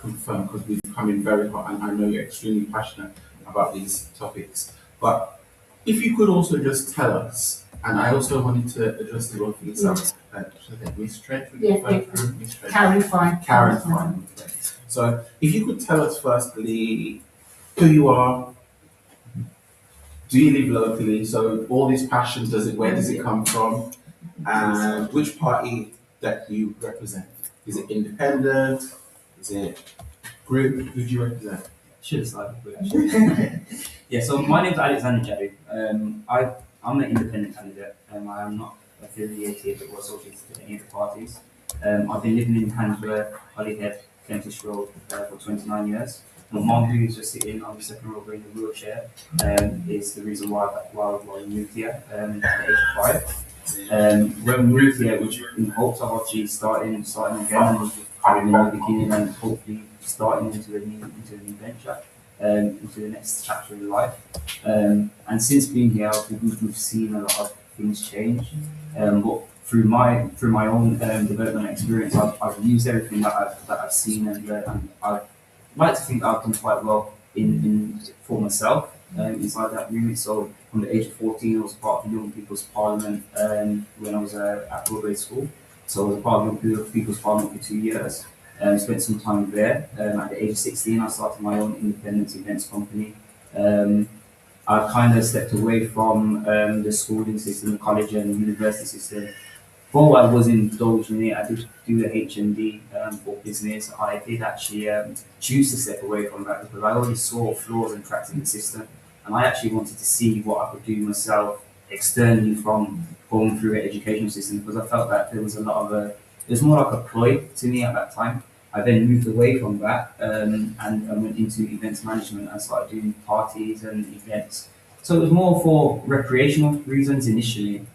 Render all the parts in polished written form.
confirm, because we've come in very hot, and I know you're extremely passionate about these topics. But if you could also just tell us, and I also wanted to address the role for yourself. Miss Trent, would you refer to her? Miss Trent? Karen Fine. Karen Fine. Okay. So, if you could tell us firstly who you are, do you live locally? So, all this passion, where does it come from? And which party that you represent? Is it independent? Is it group? Who do you represent? Should have started with actually. Yeah, so my name's Alexander Jadu. I'm an independent candidate. I am not affiliated or associated to any of the parties. I've been living in Handsworth, Holyhead, Kentish Road for 29 years. My mum, who is just sitting on the second row in a wheelchair, is the reason why we moved here at the age of 5. When we moved here, which in hopes of actually starting again and having a new beginning and hopefully starting into a new venture, into the next chapter in life. And since being here, we've seen a lot of things change. But through my own development experience, I've used everything that I've seen and learned, and I like to think I've done quite well in for myself inside that unit. So from the age of 14, I was part of the Young People's Parliament when I was at Broadway School. So I was a part of the Young People's Parliament for 2 years. Spent some time there. At the age of 16, I started my own independent events company. I kind of stepped away from the schooling system, the college and university system. While I was indulged in it, I did do the HND for business. I did actually choose to step away from that because I already saw flaws and cracks in the system, and I actually wanted to see what I could do myself externally from going through the education system, because I felt that there was a lot of it was more like a ploy to me at that time. I then moved away from that and went into events management and started doing parties and events. So it was more for recreational reasons initially.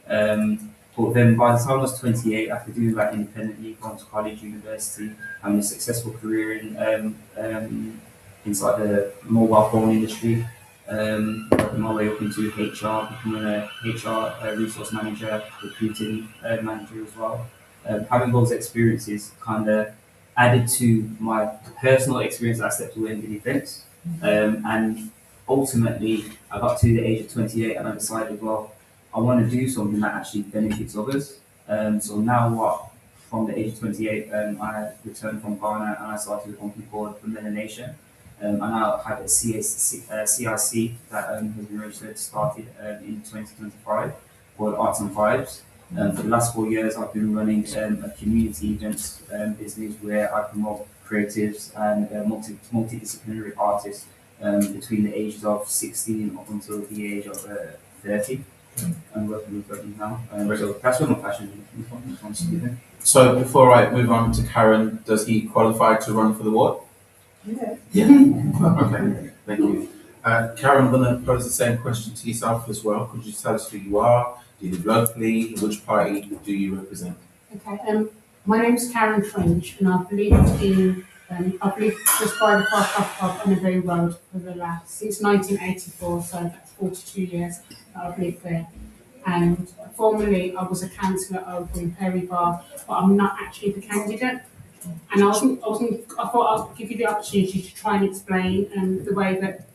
But then by the time I was 28, after doing that independently, going to college, university, having a successful career in inside the mobile phone industry, working my way up into HR, becoming a HR resource manager, recruiting manager as well. Having those experiences kind of added to my personal experience that I stepped away and did events. And ultimately, I got to the age of 28 and I decided, well, I want to do something that actually benefits others. So now from the age of 28, I returned from Ghana and I started a company called the Melon Nation. I now have a CIC that has been registered, started in 2025 called Arts and Vibes. For the last 4 years, I've been running a community events business where I promote creatives and multidisciplinary artists between the ages of 16 up until the age of 30. I'm working with them now. So that's where my passion comes from. So before I move on to Karen, does he qualify to run for the ward? Yeah. Yeah. Okay. Thank you. Karen, I'm going to pose the same question to yourself as well. Could you tell us who you are? Do you live locally? Which party do you represent? Okay. My name's Karen French, and I've lived just by the car park on the Very Road since 1984, so that's 42 years that I've lived there. And formerly I was a councillor over in Perry Bar, but I'm not actually the candidate. And I thought I'd give you the opportunity to try and explain the way that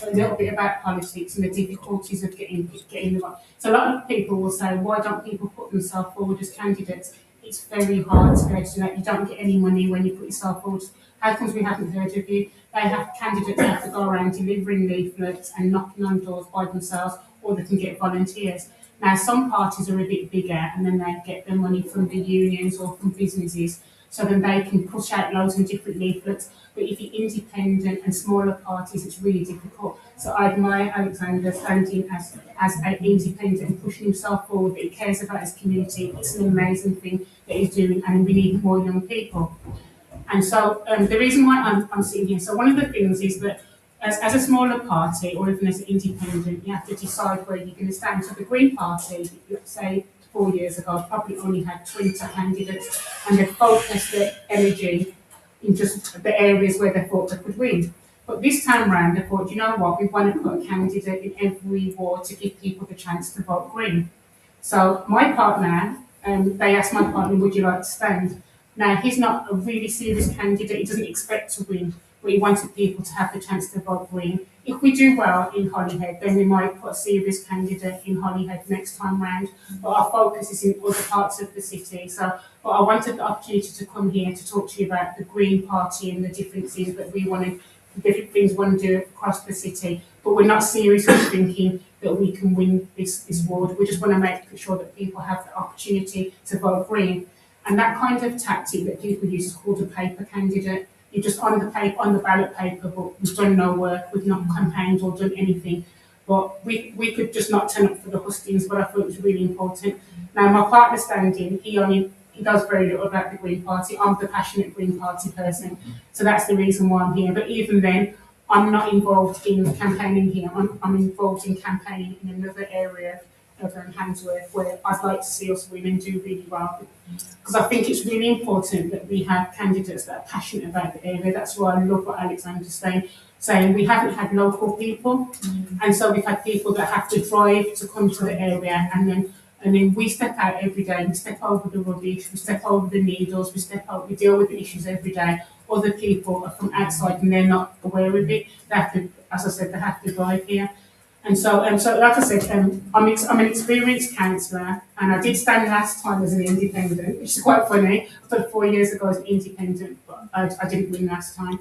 a little bit about politics and the difficulties of getting the right. So a lot of people will say, why don't people put themselves forward as candidates? It's very hard to go to that. You don't get any money when you put yourself forward. How comes we haven't heard of you? Candidates have to go around delivering leaflets and knocking on doors by themselves, or they can get volunteers. Now, some parties are a bit bigger and then they get their money from the unions or from businesses, so then they can push out loads of different leaflets. But if you're independent and smaller parties, it's really difficult. So I admire Alexander standing as an independent and pushing himself forward, that he cares about his community. It's an amazing thing that he's doing, and we need more young people. And so the reason why I'm sitting here, so one of the things is that as a smaller party, or even as an independent, you have to decide where you're going to stand. So the Green Party, let's say 4 years ago, probably only had 20 candidates, and they focused their energy in just the areas where they thought they could win. But this time round, they thought, you know what, we want to put a candidate in every ward to give people the chance to vote Green. So my partner, they asked my partner, would you like to stand? Now, he's not a really serious candidate. He doesn't expect to win, but he wanted people to have the chance to vote Green. If we do well in Holyhead, then we might put a serious candidate in Holyhead next time round. But our focus is in other parts of the city. So, but I wanted the opportunity to come here to talk to you about the Green Party and the differences that we want to, the different things we want to do across the city. But we're not seriously thinking that we can win this ward. We just want to make sure that people have the opportunity to vote Green. And that kind of tactic that people use is called a paper candidate. You're just on the paper, on the ballot paper, but we've done no work, we've not campaigned or done anything. But we could just not turn up for the hustings, but I thought it was really important. Now, my partner standing, he does very little about the Green Party. I'm the passionate Green Party person, so that's the reason why I'm here. But even then, I'm not involved in campaigning here. I'm involved in campaigning in another area of Handsworth, where I'd like to see us win and do really well. Because I think it's really important that we have candidates that are passionate about the area. That's why I love what Alexander's saying. We haven't had local people, and so we've had people that have to drive to come to the area, and then we step out every day. We step over the rubbish, we step over the needles, we deal with the issues every day. Other people are from outside and they're not aware of it. They have to, as I said, they have to drive here. And so, like I said, I'm an experienced councillor, and I did stand last time as an independent, which is quite funny. I thought 4 years ago as an independent, but I didn't win last time.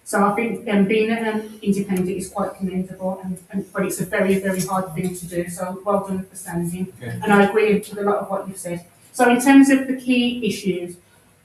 So I think being an independent is quite commendable, but it's a very, very hard thing to do. So well done for standing. Okay. And I agree with a lot of what you've said. So in terms of the key issues,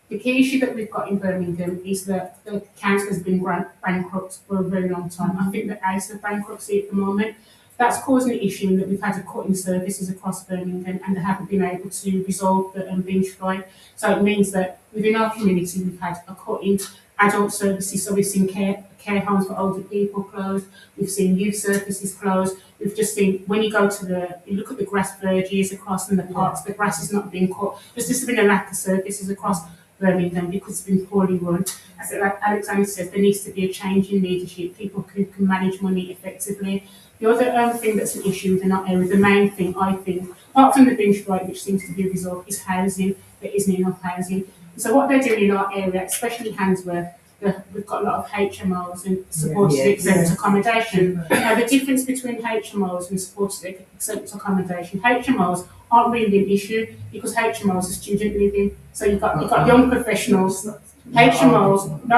the key issue that we've got in Birmingham is that the council has been bankrupt for a very long time. I think they're out of bankruptcy at the moment. That's causing an issue in that we've had a cut in services across Birmingham and they haven't been able to resolve the binge strike. So it means that within our community we've had a cut in adult services. So we've seen care homes for older people closed, we've seen youth services closed, we've just seen, when you look at the grass verges across in the parks, the grass is not being cut. There's just been a lack of services across Birmingham because it's been poorly run. As like Alexander said, there needs to be a change in leadership, people who can manage money effectively. The other thing that's an issue within our area, the main thing I think, apart from the binge strike, which seems to be resolved, is housing. There isn't enough housing. So what they're doing in our area, especially Handsworth, we've got a lot of HMOs and supported exempt accommodation. Now the difference between HMOs and supported exempt accommodation, HMOs aren't really an issue because HMOs are student living. So you've got young professionals. HMOs, no.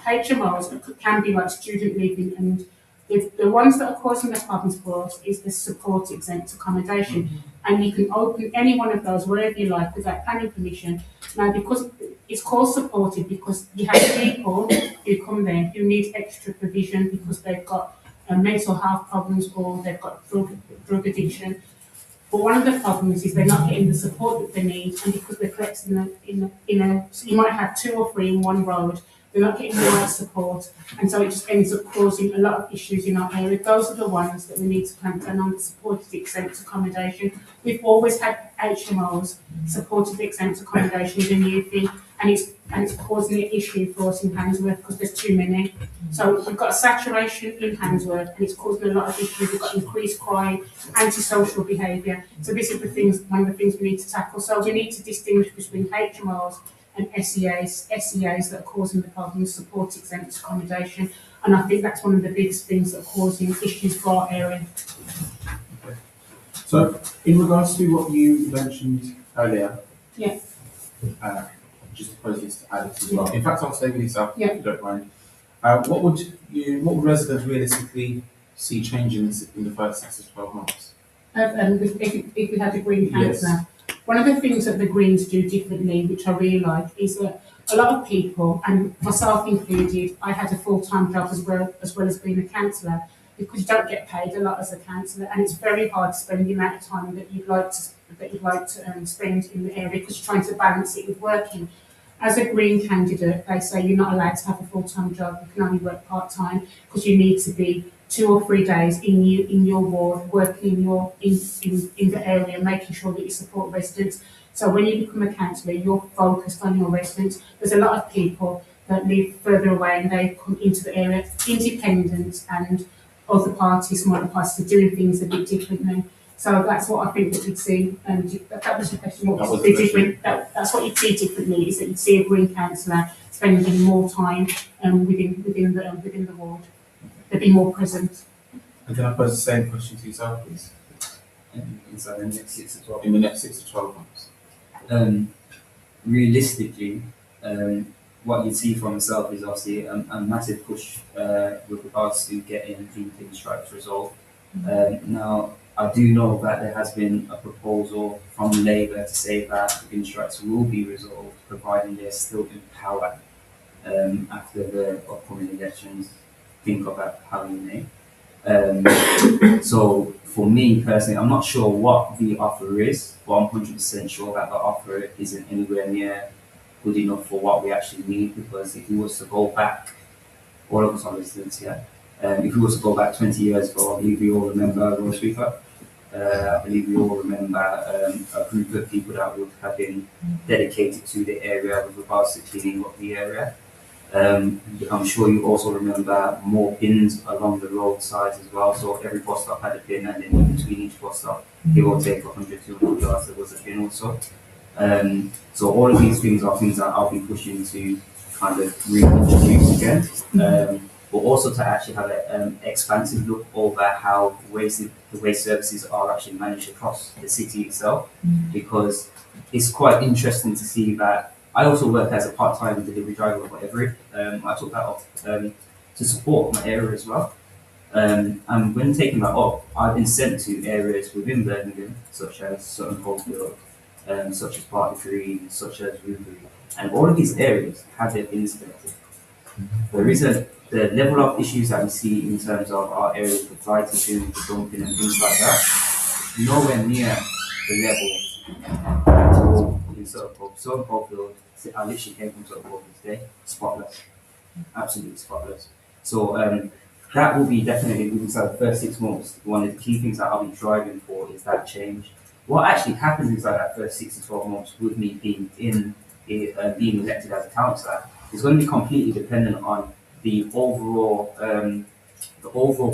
HMOs can be like student living, and the ones that are causing the problems for us is the support exempt accommodation. And you can open any one of those wherever you like without planning permission. Now, because it's called supported, because you have people who come there who need extra provision because they've got mental health problems or they've got drug addiction. But one of the problems is they're not getting the support that they need, and because they're collecting so you might have 2 or 3 in one road, they're not getting the right support, and so it just ends up causing a lot of issues in our area. Those are the ones that we need to clamp down on, the supported exempt accommodation. We've always had HMOs, supported exempt accommodation is a new thing, and it's causing an issue for us in Handsworth because there's too many. So we've got a saturation in Handsworth, and it's causing a lot of issues. We've got increased crime, antisocial behaviour. So this is one of the things we need to tackle. So we need to distinguish between HMOs and SEAs that are causing the problems, support exempt accommodation, and I think that's one of the biggest things that are causing issues for our area. Okay. So, in regards to what you mentioned earlier, Yeah. just to pose this to Alex as well. In fact, I'll stay with yourself Yeah. if you don't mind. What would residents realistically see changing in the first 6 to 12 months? If we had a Green councillor. Yes. One of the things that the Greens do differently, which I really like, is that a lot of people, and myself included, I had a full-time job as well as being a councillor, because you don't get paid a lot as a councillor, and it's very hard to spend the amount of time that you'd like to spend in the area because you're trying to balance it with working. As a Green candidate, they say you're not allowed to have a full-time job, you can only work part-time because you need to be 2 or 3 days in your ward, working in the area, making sure that you support residents. So when you become a councillor, you're focused on your residents. There's a lot of people that live further away and they come into the area. Independents and other parties, minor parties, are doing things a bit differently. So that's what I think that you'd see. And that was the question. What That was would be the question. different? That's what you'd see differently. Is that you'd see a green councillor spending more time within the ward. They'd be more present. And can I pose the same question to yourself, please? Inside the next 6 to 12 In the next 6 to 12 months. realistically, what you see from myself is obviously a massive push with regards to getting the pin strikes resolved. Now, I do know that there has been a proposal from Labour to say that the pin strikes will be resolved, providing they're still in power after the upcoming elections. Think of that how you may. So for me personally, I'm not sure what the offer is, but I'm 100% sure that the offer isn't anywhere near good enough for what we actually need. Because if we was to go back, all of us on residents here, if we was to go back 20 years ago, I believe we all remember Royal Sweeper. I believe we all remember a group of people that would have been dedicated to the area with regards to cleaning up the area. I'm sure you also remember more bins along the roadsides as well. So every bus stop had a bin, and then in between each bus stop, give or take 100, 200 yards, there was a bin also. So all of these things are things that I'll be pushing to kind of reintroduce again. But also to actually have an expansive look over how the waste services are actually managed across the city itself, because it's quite interesting to see that. I also work as a part-time delivery driver for Everett. I took that off to support my area as well. And when taking that off, I've been sent to areas within Birmingham, such as Sutton Coldfield, such as Party 3, such as Ruby, and all of these areas have their bins connected. The level of issues that we see in terms of our areas, the fly tipping, the dumping, and things like that, nowhere near the level at all in Sutton Coldfield. I literally came from Sutton Coldfield today, spotless, absolutely spotless. So that will be definitely inside the first 6 months. One of the key things that I'll be driving for is that change. What actually happens inside that first 6 to 12 months with me being being elected as a councillor is going to be completely dependent on the overall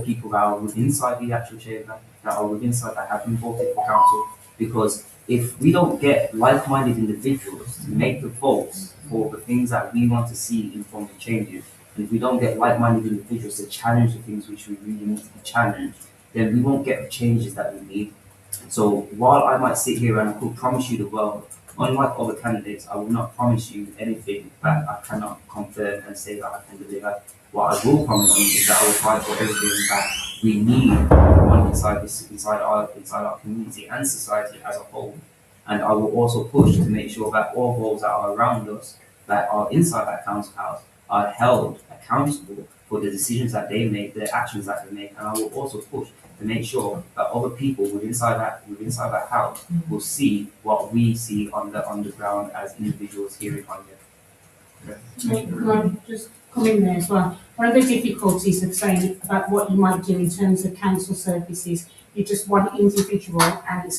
people that are inside the actual chamber, that are inside that have been voted for council. Because if we don't get like-minded individuals to make the votes for the things that we want to see in forms of changes, and if we don't get like-minded individuals to challenge the things which we really need to be challenged, then we won't get the changes that we need. So while I might sit here and I could promise you the world, unlike other candidates, I will not promise you anything that I cannot confirm and say that I can deliver. What I will promise you is that I will fight for everything that we need inside our community and society as a whole. And I will also push to make sure that all those that are around us, that are inside that council house, are held accountable for the decisions that they make, the actions that they make. And I will also push to make sure that other people within inside that house will see what we see on the ground as individuals here in Holyhead. Can I just come in there as well? One of the difficulties of saying about what you might do in terms of council services, you're just one individual and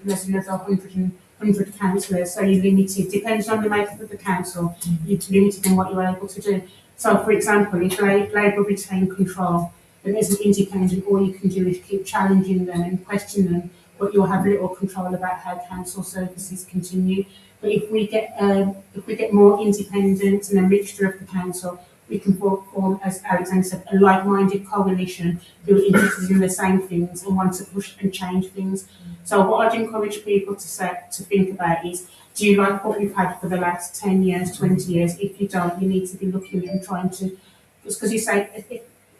there's another 100 councillors, so you're limited, depending on the makeup of the council, you're limited in what you're able to do. So, for example, if Labour retain control, then as an independent, all you can do is keep challenging them and question them, but you'll have little control about how council services continue. But if we get more independent and a mixture of the council, we can form, as Alexander said, a like-minded coalition who are interested in the same things and want to push and change things. So what I'd encourage people to think about is, do you like what we've had for the last 10 years, 20 years? If you don't, you need to be looking and trying to, just because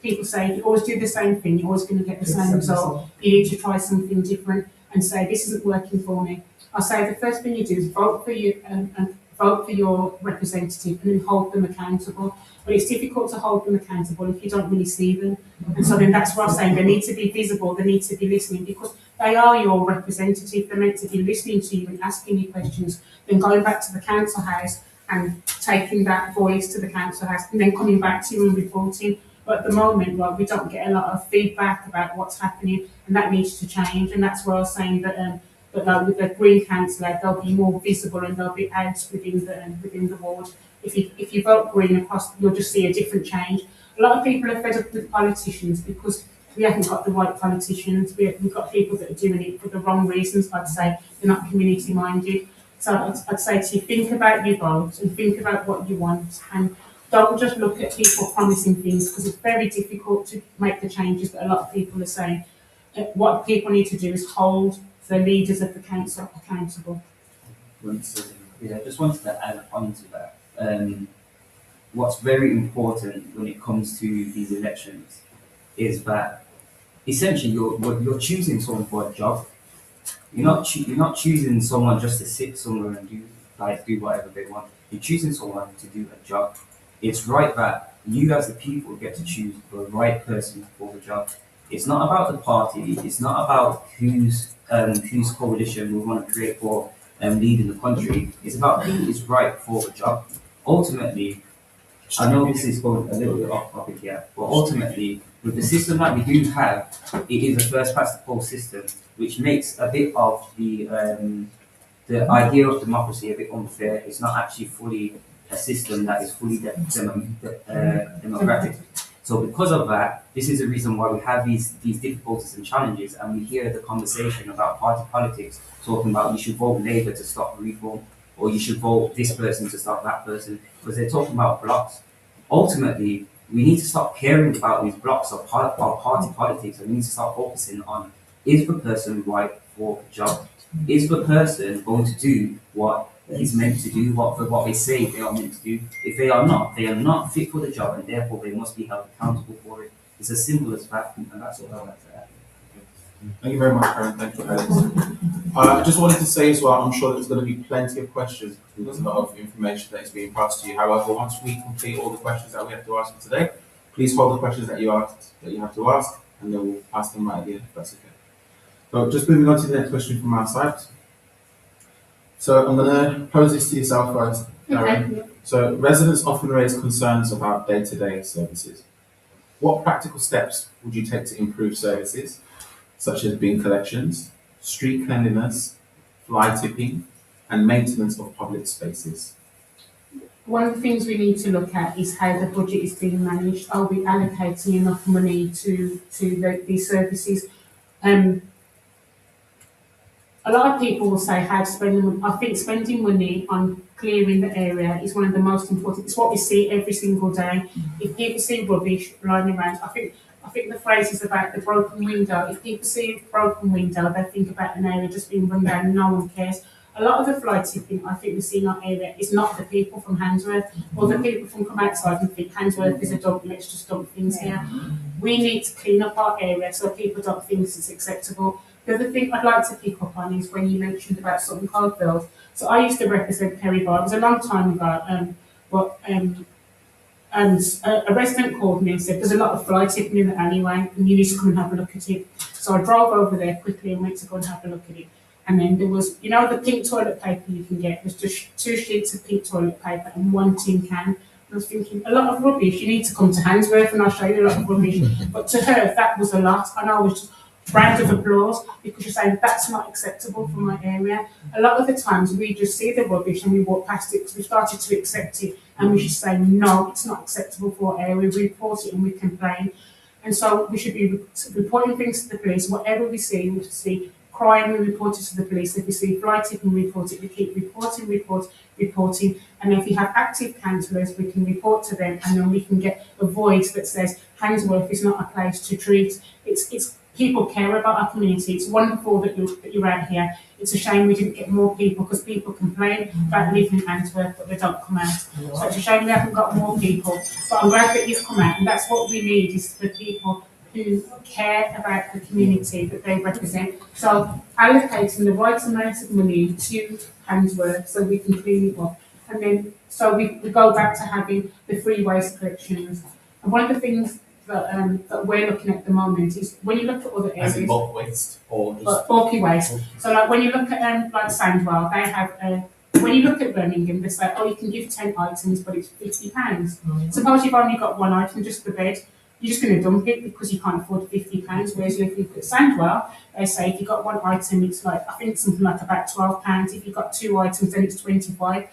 people say, if you always do the same thing, you're always going to get the same result. You need to try something different and say, this isn't working for me. I say the first thing you do is vote for your representative and then hold them accountable. But it's difficult to hold them accountable if you don't really see them. And so then that's what I'm saying. They need to be visible. They need to be listening, because they are your representative. They're meant to be listening to you and asking you questions. Then going back to the council house and taking that voice to the council house and then coming back to you and reporting. But at the moment, well, we don't get a lot of feedback about what's happening, and that needs to change. And that's why I was saying that with the Green Councillor, they'll be more visible and they'll be out within the ward. If you vote Green across, you'll just see a different change. A lot of people are fed up with politicians because we haven't got the right politicians. We've got people that are doing it for the wrong reasons. I'd say they're not community minded. So I'd say to you, think about your vote and think about what you want, and don't just look at people promising things, because it's very difficult to make the changes that a lot of people are saying. What people need to do is hold the leaders of the council accountable. Yeah, I just wanted to add on to that. What's very important when it comes to these elections is that essentially you're choosing someone for a job. You're not choosing someone just to sit somewhere and do whatever they want. You're choosing someone to do a job. It's right that you as the people get to choose the right person for the job. It's not about the party. It's not about whose coalition we want to create for leading the country. It's about who is right for the job. Ultimately, I know this is going a little bit off topic here, but ultimately, with the system that we do have, it is a first past the post system, which makes a bit of the idea of democracy a bit unfair. It's not actually fully a system that is fully democratic. So because of that, this is the reason why we have these difficulties and challenges, and we hear the conversation about party politics talking about you should vote Labour to stop reform, or you should vote this person to stop that person, because they're talking about blocks. Ultimately, we need to stop caring about these blocks of party politics, and we need to start focusing on, is the person right for the job? Is the person going to do what he's meant to do, what they say they are meant to do? If they are not fit for the job, and therefore they must be held accountable for it. It's as simple as that, and that's what I'd like to add. Thank you very much, Karen. Thank you, Alex. I just wanted to say as well, I'm sure there's going to be plenty of questions because there's a lot of information that is being passed to you. However, once we complete all the questions that we have to ask for today, please hold the questions that you have to ask, and then we'll ask them right at the end, if that's okay. So just moving on to the next question from our side. So I'm going to pose this to yourself first, Karen. Okay. So residents often raise concerns about day-to-day services. What practical steps would you take to improve services, such as bin collections, street cleanliness, fly tipping, and maintenance of public spaces? One of the things we need to look at is how the budget is being managed. Are we allocating enough money to these services? A lot of people will say how to spend the money. I think spending money on clearing the area is one of the most important. It's what we see every single day. If people see rubbish lying around, I think the phrase is about the broken window. If people see a broken window, they think about an area just being run down and no one cares. A lot of the fly tipping I think we see in our area is not the people from Handsworth, or the people from come outside and think Handsworth is a dump, let's just dump things here. We need to clean up our area so people don't think this is acceptable. The other thing I'd like to pick up on is when you mentioned about Sutton Coldfield. So I used to represent Perry Bar. It was a long time ago, and a resident called me and said, there's a lot of fly tipping in the alleyway and you need to come and have a look at it. So I drove over there quickly and went to go and have a look at it. And then there was, the pink toilet paper you can get. There's just 2 sheets of pink toilet paper and 1 tin can. I was thinking, a lot of rubbish. You need to come to Handsworth and I'll show you a lot of rubbish. But to her, that was a lot. And I was just round of applause because you're saying that's not acceptable for my area. A lot of the times we just see the rubbish and we walk past it because we've started to accept it, and we should say, no, it's not acceptable for our area. We report it and we complain. And so we should be reporting things to the police. Whatever we see crime, we report it to the police. If we see fly tipping, we report it. We keep reporting. And if we have active counsellors, we can report to them, and then we can get a voice that says Handsworth is not a place to treat. It's people care about our community. It's wonderful that you're out here. It's a shame we didn't get more people, because people complain about living in Handsworth, but they don't come out. So it's a shame we haven't got more people. But I'm glad that you've come out, and that's what we need, is for people who care about the community that they represent. So allocating the right amount of money to Handsworth so we can clean it up. And then, so we go back to having the free waste collections. And one of the things that we're looking at the moment is when you look at other areas. As in bulk waste or just bulky waste. So like when you look at like Sandwell, they have when you look at Birmingham, they say, oh, you can give 10 items, but it's £50. Suppose you've only got 1 item, just the bed. You're just going to dump it because you can't afford £50. Whereas if you look at Sandwell, they say if you've got 1 item, it's like, I think something like about £12. If you've got 2 items, then it's 25.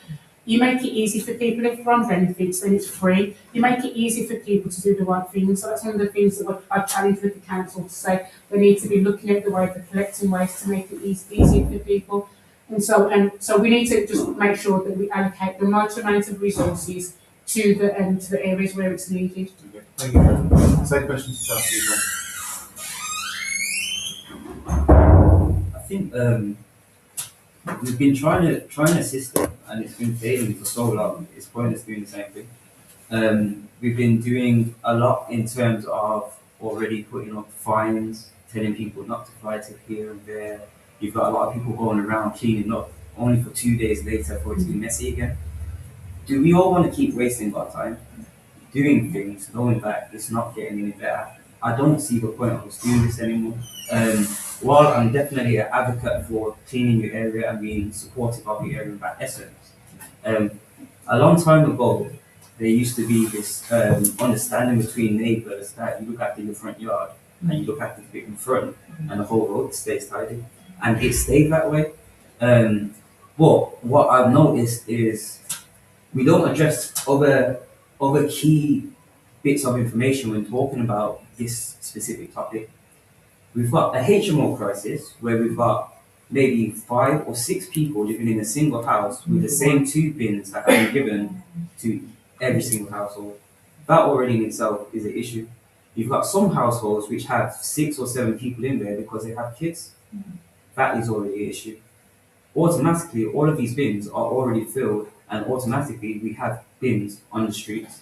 You make it easy for people. If we're on benefits, then it's free. You make it easy for people to do the right thing. So that's one of the things that I challenge with the council to say they need to be looking at the way they're collecting waste to make it easier for people. And so we need to just make sure that we allocate the right amount of resources to the areas where it's needed. Okay, thank you very much. Same question to Chelsea. I think we've been trying a system and it's been failing for so long. It's pointless doing the same thing. We've been doing a lot in terms of already putting up fines, telling people not to fly to here and there. You've got a lot of people going around cleaning up only for 2 days later for it to be messy again. Do we all want to keep wasting our time doing things, knowing that it's not getting any better? I don't see the point of us doing this anymore. While I'm definitely an advocate for cleaning your area and being supportive of your area by essence, a long time ago, there used to be this understanding between neighbours that you look after your front yard and you look after the bit in front and the whole road stays tidy. And it stayed that way. But what I've noticed is we don't address other key bits of information when talking about this specific topic. We've got a HMO crisis where we've got maybe 5 or 6 people living in a single house with the same 2 bins that have been given to every single household. That already in itself is an issue. You've got some households which have 6 or 7 people in there because they have kids. That is already an issue. Automatically, all of these bins are already filled, and automatically we have bins on the streets.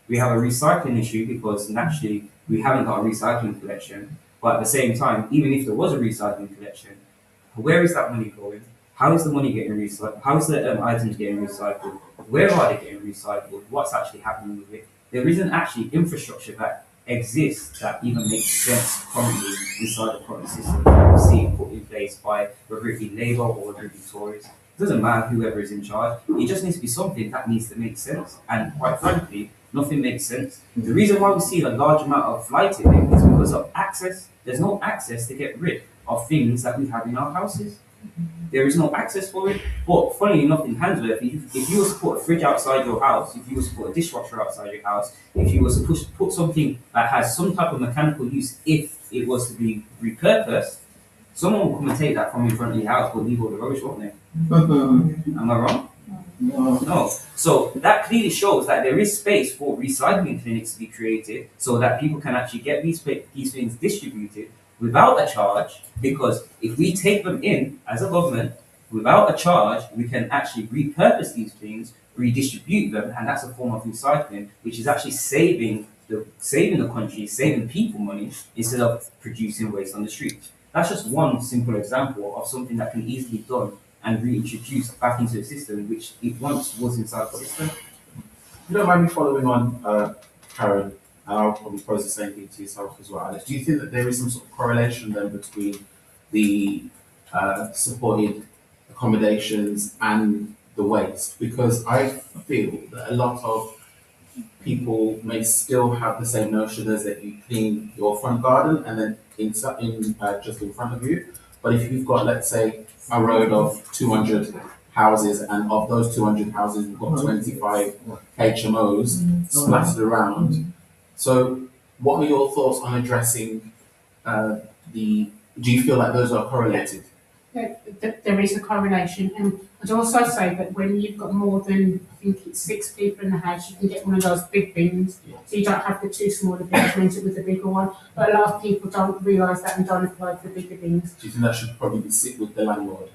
We have a recycling issue because naturally we haven't got a recycling collection. But at the same time, even if there was a recycling collection, where is that money going? How is the money getting recycled? How is the items getting recycled? Where are they getting recycled? What's actually happening with it? There isn't actually infrastructure that exists that even makes sense currently inside the current system that we see put in place by whether it be Labour or whether it be Tories. It doesn't matter whoever is in charge. It just needs to be something that needs to make sense. And quite frankly, nothing makes sense. The reason why we see a large amount of flight in it is because of access. There's no access to get rid of things that we have in our houses. There is no access for it. But funny enough, in Handsworth, if you was to put a fridge outside your house, if you was to put a dishwasher outside your house, if you was to put something that has some type of mechanical use, if it was to be repurposed, someone will come and take that from in front of your house, but leave all the rubbish, won't they? Am I wrong? No. So that clearly shows that there is space for recycling clinics to be created so that people can actually get these things distributed without a charge, because if we take them in as a government without a charge, we can actually repurpose these things, redistribute them, and that's a form of recycling, which is actually saving the country, saving people money instead of producing waste on the street. That's just one simple example of something that can easily be done and reintroduced back into the system, which it once was inside the system. You don't mind me following on, Karen, and I'll probably pose the same thing to yourself as well, Alex. Do you think that there is some sort of correlation then between the supported accommodations and the waste? Because I feel that a lot of people may still have the same notion as that you clean your front garden and then just in front of you. But if you've got, let's say, a road of 200 houses, and of those 200 houses, we've got 25 HMOs splattered around. So, what are your thoughts on addressing do you feel like those are correlated? There is a correlation, and I'd also say that when you've got more than, I think it's 6 people in the house, you can get one of those big bins, so you don't have the 2 smaller bins, rent it with the bigger one. But a lot of people don't realise that and don't apply for the bigger bins. Do you think that should probably sit with the landlord?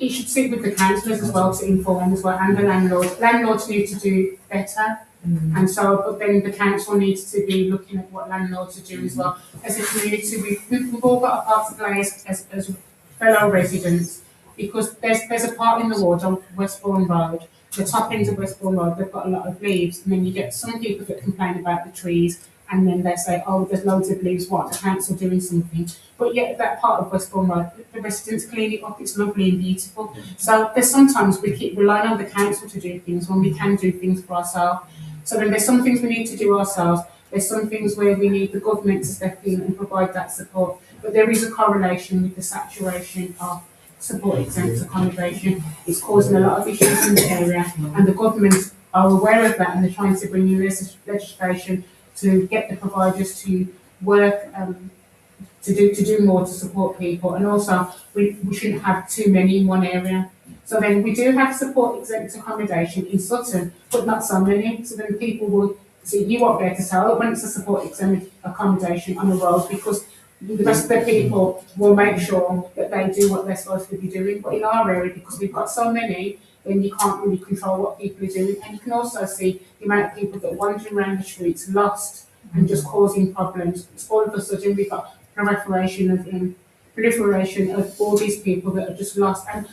It should sit with the councillors as well to inform as well, and the landlords. Landlords need to do better, and so, but then the council needs to be looking at what landlords are doing as well. As a community, we've all got a part to play as fellow residents, because there's a part in the ward on Westbourne Road, the top end of Westbourne Road, they've got a lot of leaves, and then you get some people that complain about the trees, and then they say, oh, there's loads of leaves, what, the council doing something? But yet that part of Westbourne Road, the residents clean it up, it's lovely and beautiful. So there's sometimes we keep relying on the council to do things when we can do things for ourselves. So then there's some things we need to do ourselves, there's some things where we need the government to step in and provide that support. But there is a correlation with the saturation of support exempt accommodation. It's causing a lot of issues in the area, and the government are aware of that, and they're trying to bring in legislation to get the providers to work to do more to support people, and also we shouldn't have too many in one area. So then we do have support exempt accommodation in Sutton, but not so many. So then people will see you won't be able to tell when it's a support exempt accommodation on the road, because the rest of the people will make sure that they do what they're supposed to be doing. But in our area, because we've got so many, then you can't really control what people are doing. And you can also see the amount of people that are wandering around the streets lost and just causing problems. It's all of a sudden we've got proliferation of all these people that are just lost. And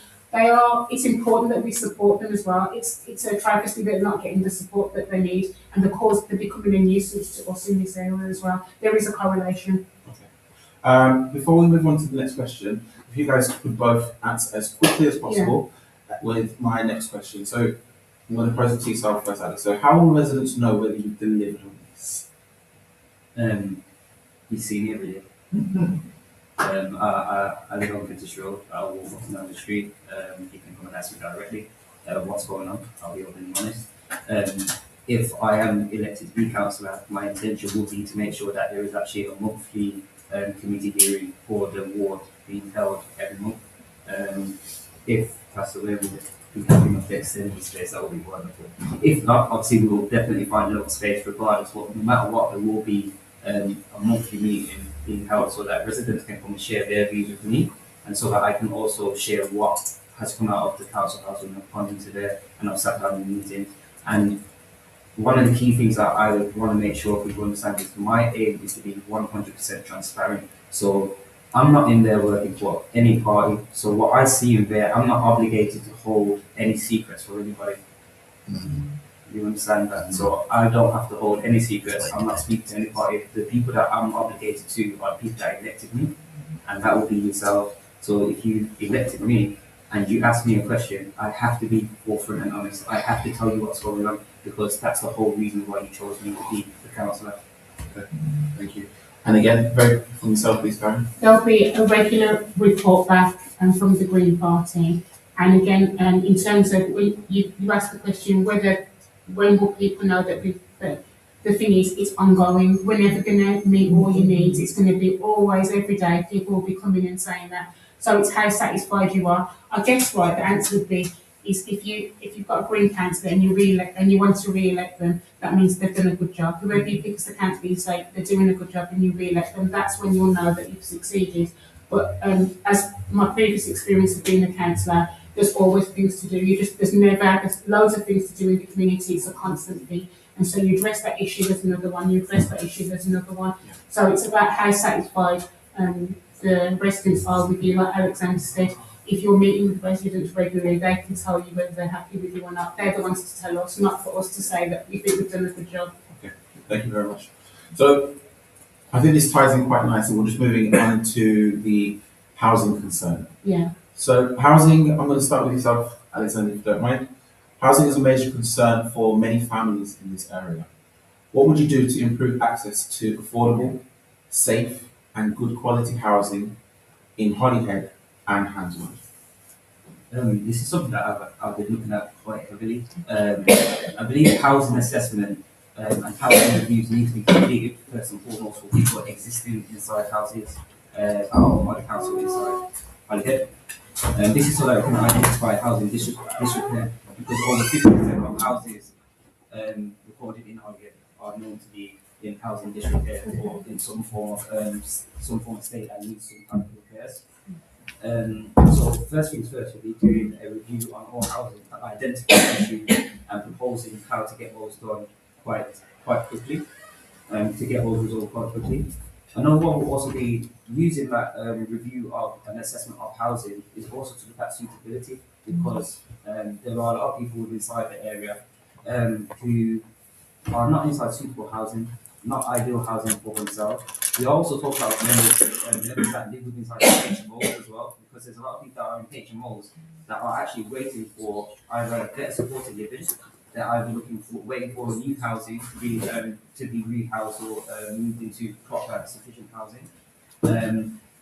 it's important that we support them as well. It's a travesty that they're not getting the support that they need, and they're becoming a nuisance to us in this area as well. There is a correlation. Before we move on to the next question, if you guys could both answer as quickly as possible with my next question. So I'm going to pose it to yourself first, Alex. So how will residents know whether you've delivered on this? You see me every day. I live on British Road. I walk up and down the street. You can come and ask me directly what's going on. I'll be open and honest. If I am elected to be councillor, my intention will be to make sure that there is actually a monthly committee hearing for the ward being held every month. If that's the way we'll be having a extended space, that will be wonderful. If not, obviously we will definitely find another space regardless. But no matter what, there will be a monthly meeting being held so that residents can come and share their views with me, and so that I can also share what has come out of the council house when I've gone into there and I've sat down in the meeting. And one of the key things that I would want to make sure people understand is my aim is to be 100% transparent. So I'm not in there working for any party. So what I see in there, I'm not obligated to hold any secrets for anybody. You understand that? So I don't have to hold any secrets. I'm not speaking to any party. The people that I'm obligated to are people that elected me, and that will be yourself. So if you elected me and you ask me a question, I have to be forthright and honest. I have to tell you what's going on, because that's the whole reason why you chose me to be the councillor. Okay. Thank you. And again, very from yourself, please, Karen. There'll be a regular report back from the Green Party. And again, in terms of when you asked the question when will people know that the thing is, it's ongoing. We're never going to meet all your needs. It's going to be always, every day, people will be coming and saying that. So it's how satisfied you are. I guess the answer would be is if you've got a Green councillor and you want to re-elect them, that means they've done a good job. Whoever you pick as the councillor, you say they're doing a good job and you re-elect them. That's when you'll know that you've succeeded. But as my previous experience of being a councillor, there's always things to do. There's loads of things to do in the community. It's a constant thing. And so you address that issue, there's another one. You address that issue, there's another one. Yeah. So it's about how satisfied the residents are with you. Like Alexander said, if you're meeting with residents regularly, they can tell you whether they're happy with you or not. They're the ones to tell us, not for us to say that we think we've done a good job. Okay, thank you very much. So I think this ties in quite nicely. We're just moving on to the housing concern. Yeah. So housing, I'm going to start with yourself, Alexander, if you don't mind. Housing is a major concern for many families in this area. What would you do to improve access to affordable, safe and good quality housing in Holyhead and Handsworth? This is something that I've been looking at quite heavily. I believe housing assessment and housing reviews need to be completed first and foremost for people existing inside houses or the council inside Holyhead. This is so that we can identify housing disrepair, because over 50% of houses recorded in Holyhead are known to be in housing disrepair or in some form of state that needs some kind of repairs. So first things first, we'll be doing a review on all housing, identifying issues and proposing how to get those done quite quickly, to get those resolved quite quickly. Another one will also be using that review of an assessment of housing is also to look at suitability, because there are a lot of people inside the area who are not inside suitable housing, not ideal housing for themselves. We also talk about members that live within inside HMOs as well, because there's a lot of people that are in HMOs that are actually waiting for either better supported living, they're either waiting for new housing to be rehoused or moved into proper sufficient housing.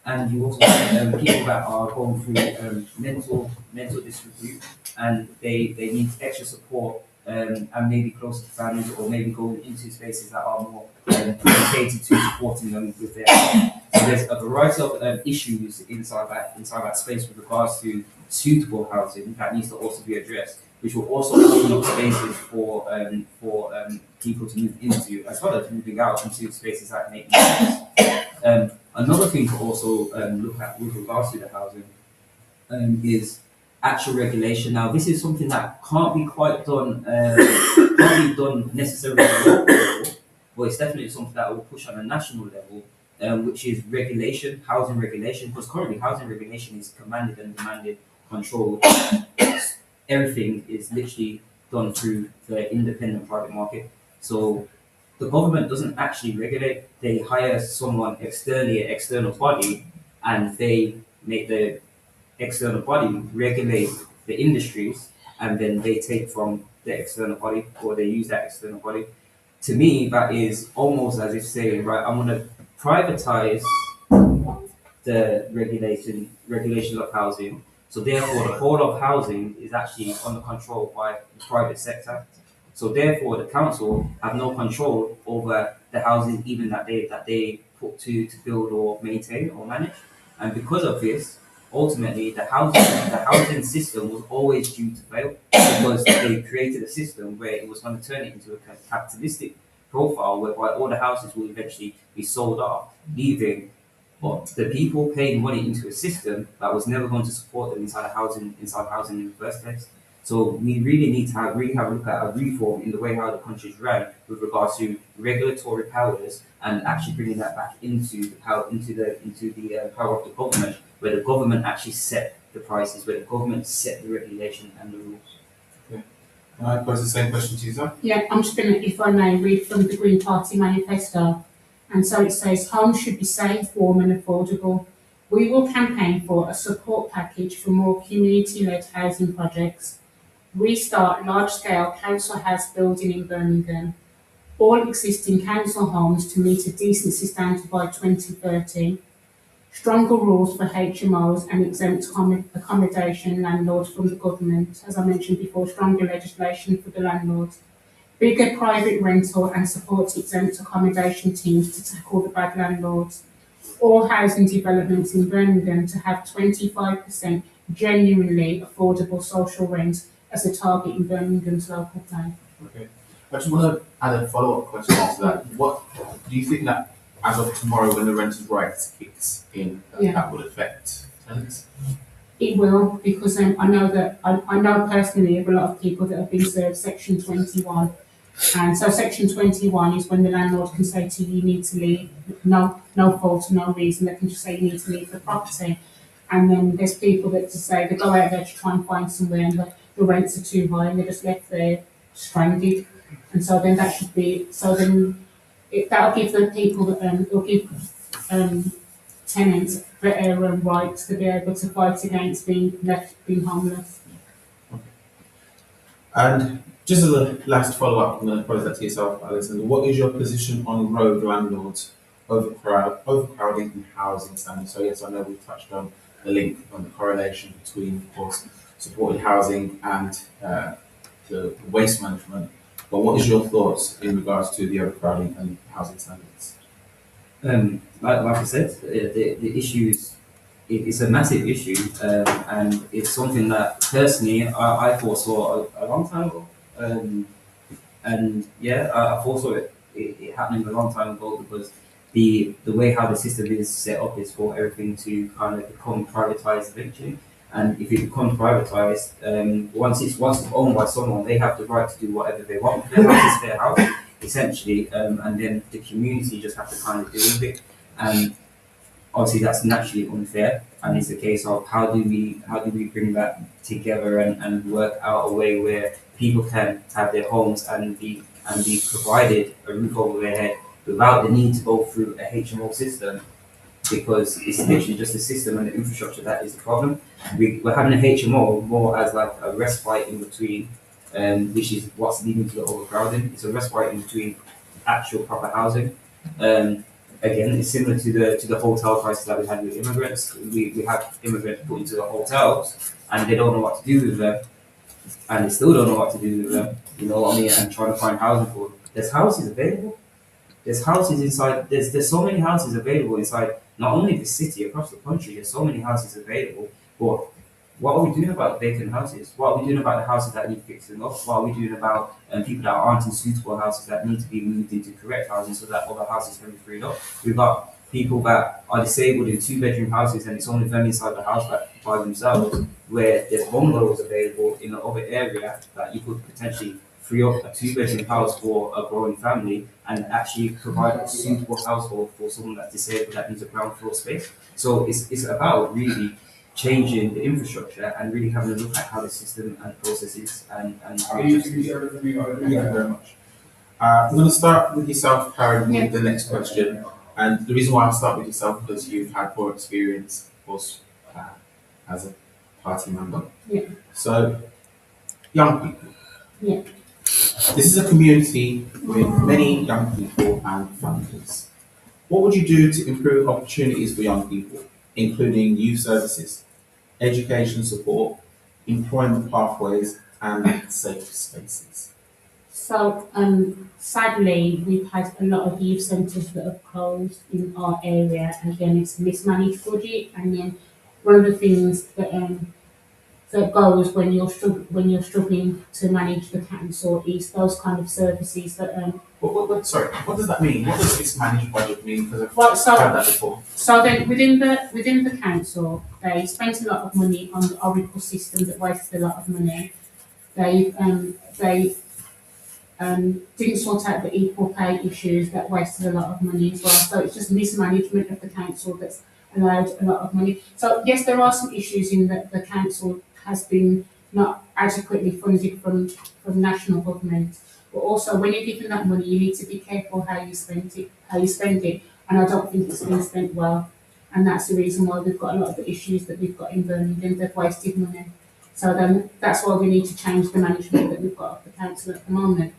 and you also have people that are going through mental disrepute, and they need extra support, and maybe closer to families, or maybe going into spaces that are more dedicated to supporting them with their health. So there's a variety of issues inside that space with regards to suitable housing that needs to also be addressed, which will also open up spaces for people to move into, as well as moving out into spaces that make more sense. Another thing to also look at with regards to the housing is actual regulation. Now, this is something that can't be quite done, can't be done necessarily at a local level, but it's definitely something that will push on a national level, which is regulation, housing regulation, because currently housing regulation is commanded and demanded, controlled. Everything is literally done through the independent private market. So the government doesn't actually regulate, they hire someone externally, an external body, and they make the external body regulate the industries, and then they take from the external body, or they use that external body. To me, that is almost as if saying, right, I'm going to privatize the regulations of housing. So therefore, the whole of housing is actually under control by the private sector. So therefore, the council have no control over the houses even that they put to build or maintain or manage. And because of this, ultimately, the housing system was always due to fail, because they created a system where it was going to turn it into a capitalistic profile whereby all the houses will eventually be sold off, leaving but the people paying money into a system that was never going to support them inside housing in the first place. So we really need to really have a look at a reform in the way how the country is run with regards to regulatory powers, and actually bringing that back into the power of the government, where the government actually set the prices, where the government set the regulation and the rules. Okay. Can I pose the same question to you, sir? Yeah, I'm just going to, if I may, read from the Green Party manifesto. And so it says, homes should be safe, warm and affordable. We will campaign for a support package for more community-led housing projects. Restart large-scale council house building in Birmingham. All existing council homes to meet a decency standard by 2030. Stronger rules for HMOs and exempt accommodation landlords from the government. As I mentioned before, stronger legislation for the landlords. Bigger private rental and support exempt accommodation teams to tackle the bad landlords. All housing developments in Birmingham to have 25% genuinely affordable social rent as a target in Birmingham's local plan. Okay. I just want to add a follow-up question to that. What do you think that, as of tomorrow, when the Renters' Rights kicks in, that would affect tenants? It will, because I know personally of a lot of people that have been served Section 21. And so Section 21 is when the landlord can say to you, you need to leave, no fault, no reason. They can just say you need to leave the property. And then there's people that just say they go out there to try and find somewhere, and the rents are too high, and they're just left there stranded. And so then that'll give the people that it'll give tenants better rights to be able to fight against being homeless. And just as a last follow-up, I'm going to pose that to yourself, Alexander. What is your position on road landlords, overcrowding and housing standards? So yes, I know we've touched on the link, on the correlation between, of course, supported housing and the waste management. But what is your thoughts in regards to the overcrowding and housing standards? Like I said, the issue is it's a massive issue, and it's something that personally I foresaw a long time ago. And yeah, I foresaw it happening a long time ago, because the way how the system is set up is for everything to kind of become privatized eventually. And if it becomes privatized, once it's owned by someone, they have the right to do whatever they want. Their house is their house, essentially, and then the community just have to kind of deal with it. And obviously, that's naturally unfair. And it's a case of how do we bring that together and work out a way where people can have their homes and be provided a roof over their head without the need to go through a HMO system, because it's literally just the system and the infrastructure that is the problem. We're having a HMO more as like a respite in between, which is what's leading to the overcrowding. It's a respite in between actual proper housing. again, it's similar to the hotel crisis that we had with immigrants. We had immigrants put into the hotels, and they don't know what to do with them, and they still don't know what to do with them. You know what I mean? And trying to find housing for them. There's houses available. There's houses inside. There's so many houses available inside not only the city, across the country. There's so many houses available. But what are we doing about vacant houses? What are we doing about the houses that need fixing up? What are we doing about people that aren't in suitable houses that need to be moved into correct housing so that other houses can be freed up? We've got people that are disabled in two-bedroom houses and it's only them inside the house by themselves, where there's bungalows available in the other area that you could potentially free up a two-bedroom house for a growing family and actually provide a suitable household for someone that's disabled that needs a ground floor space. So it's about really changing the infrastructure and really having a look at how the system and processes and how Thank you very much. I'm going to start with yourself, Karen, with the next question. And the reason why I start with yourself because you've had more experience, of course, as a party member. Yeah. So, young people. Yeah. This is a community with many young people and families. What would you do to improve opportunities for young people, including youth services, education support, employment pathways, and safe spaces? So, sadly, we've had a lot of youth centres that have closed in our area. Again, it's a mismanaged budget, and then one of the things that goes when you're struggling to manage the council is those kind of services that Sorry, what does that mean? What does mismanaged budget mean? Because I've Well, so- heard that before. So then within the council, they spent a lot of money on the Oracle system that wasted a lot of money. They didn't sort out the equal pay issues that wasted a lot of money as well. So it's just mismanagement of the council that's allowed a lot of money. So yes, there are some issues in that the council has been not adequately funded from national government. But also when you're given that money, you need to be careful how you spend it. And I don't think it's been spent well. And that's the reason why we've got a lot of the issues that we've got in Birmingham. They've wasted money. So then that's why we need to change the management that we've got of the council at the moment.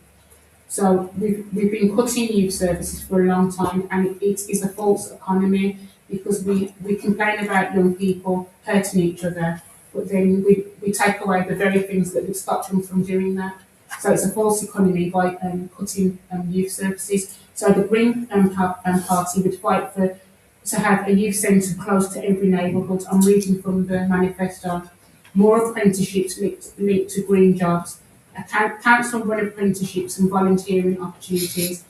So we've been cutting youth services for a long time, and it is a false economy because we complain about young people hurting each other, but then we take away the very things that would stop them from doing that. So it's a false economy by cutting youth services. So the Green Party would fight to have a youth centre close to every neighbourhood. I'm reading from the manifesto. More apprenticeships linked to green jobs. Council-run apprenticeships and volunteering opportunities.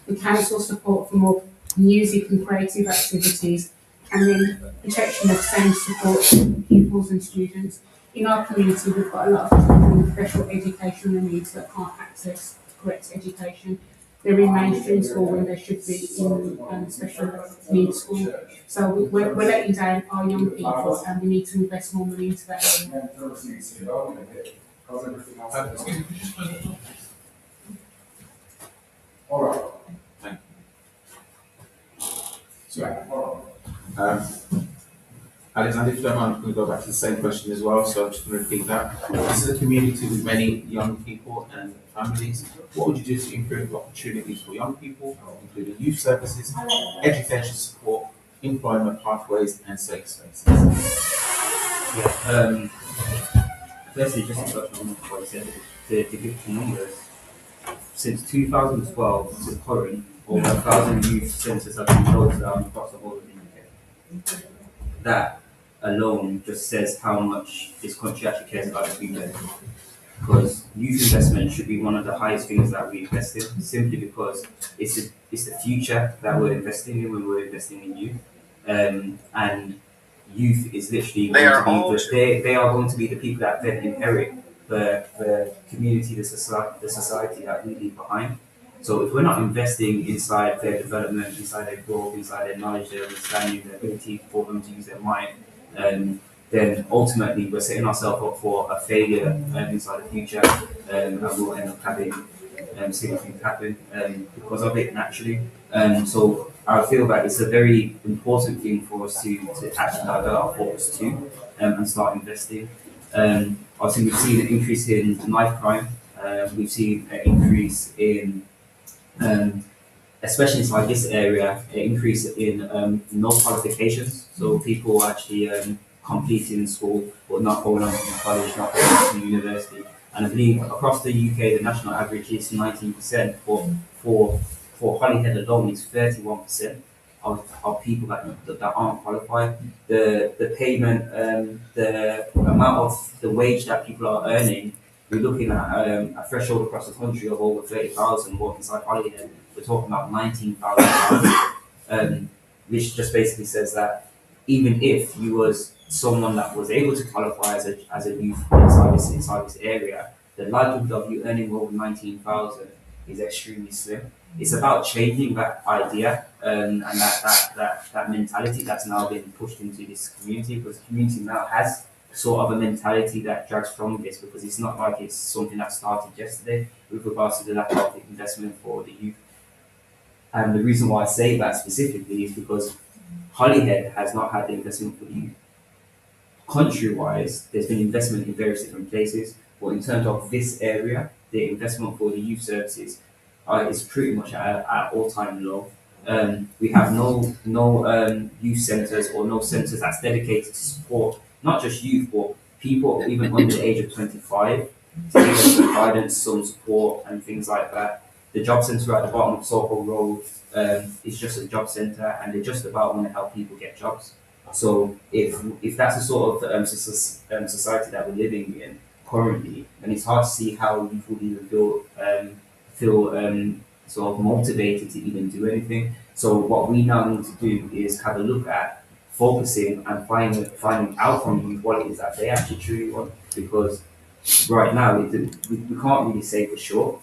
The council support for more music and creative activities. And then protection of SEND support for pupils and students. In our community, we've got a lot of people with special educational needs that can't access correct education. They're in mainstream school when they should be in special needs school. So we're letting down our young people, and we need to invest more money into that area. All right. Thank you. Alexander, if you don't mind, I'm going to go back to the same question as well, so I'm just going to repeat that. This is a community with many young people and families. What would you do to improve opportunities for young people, including youth services, education support, employment pathways, and safe spaces? Yeah. Firstly, just to touch on what you said, the big numbers. Since 2012 to current, over 1,000 youth centres have been closed down across the whole of the UK. That alone just says how much this country actually cares about its youth. Because youth investment should be one of the highest things that we invest in, simply because it's the future that we're investing in when we're investing in youth. And youth is literally they are going to be the people that then inherit the community, the society that we leave behind. So if we're not investing inside their development, inside their growth, inside their knowledge, their understanding, their ability for them to use their mind, then ultimately we're setting ourselves up for a failure inside the future, and we'll end up having seeing things happen because of it naturally. So I feel that it's a very important thing for us to actually divert our focus to and start investing. Obviously, we've seen an increase in knife crime. We've seen an increase in especially inside this area, an increase in no qualifications. So people actually completing school but not going on to college, not going on to university. And I believe across the UK, the national average is 19%. For for Holyhead alone, it's 31% of people that aren't qualified. The payment, the amount of the wage that people are earning, we're looking at a threshold across the country of over 30,000. What inside Holyhead, we're talking about 19,000, which just basically says that even if you was someone that was able to qualify as a youth inside this area, the likelihood of you earning over 19,000 is extremely slim. It's about changing that idea and that mentality that's now been pushed into this community, because the community now has sort of a mentality that drags from this, because it's not like it's something that started yesterday with regards to the lack of investment for the youth. And the reason why I say that specifically is because Holyhead has not had the investment for the youth. Country-wise, there's been investment in various different places, but in terms of this area, the investment for the youth services is pretty much at all-time low. We have no youth centres or no centres that's dedicated to support not just youth, but people even under the age of 25 to give them some guidance, some support, and things like that. The job centre at the bottom of Soho Road is just a job centre, and they just about want to help people get jobs. So if that's the sort of society that we're living in currently, then it's hard to see how you would even feel sort of motivated to even do anything. So what we now need to do is have a look at focusing and finding out from youth what it is that they actually truly want, because right now we can't really say for sure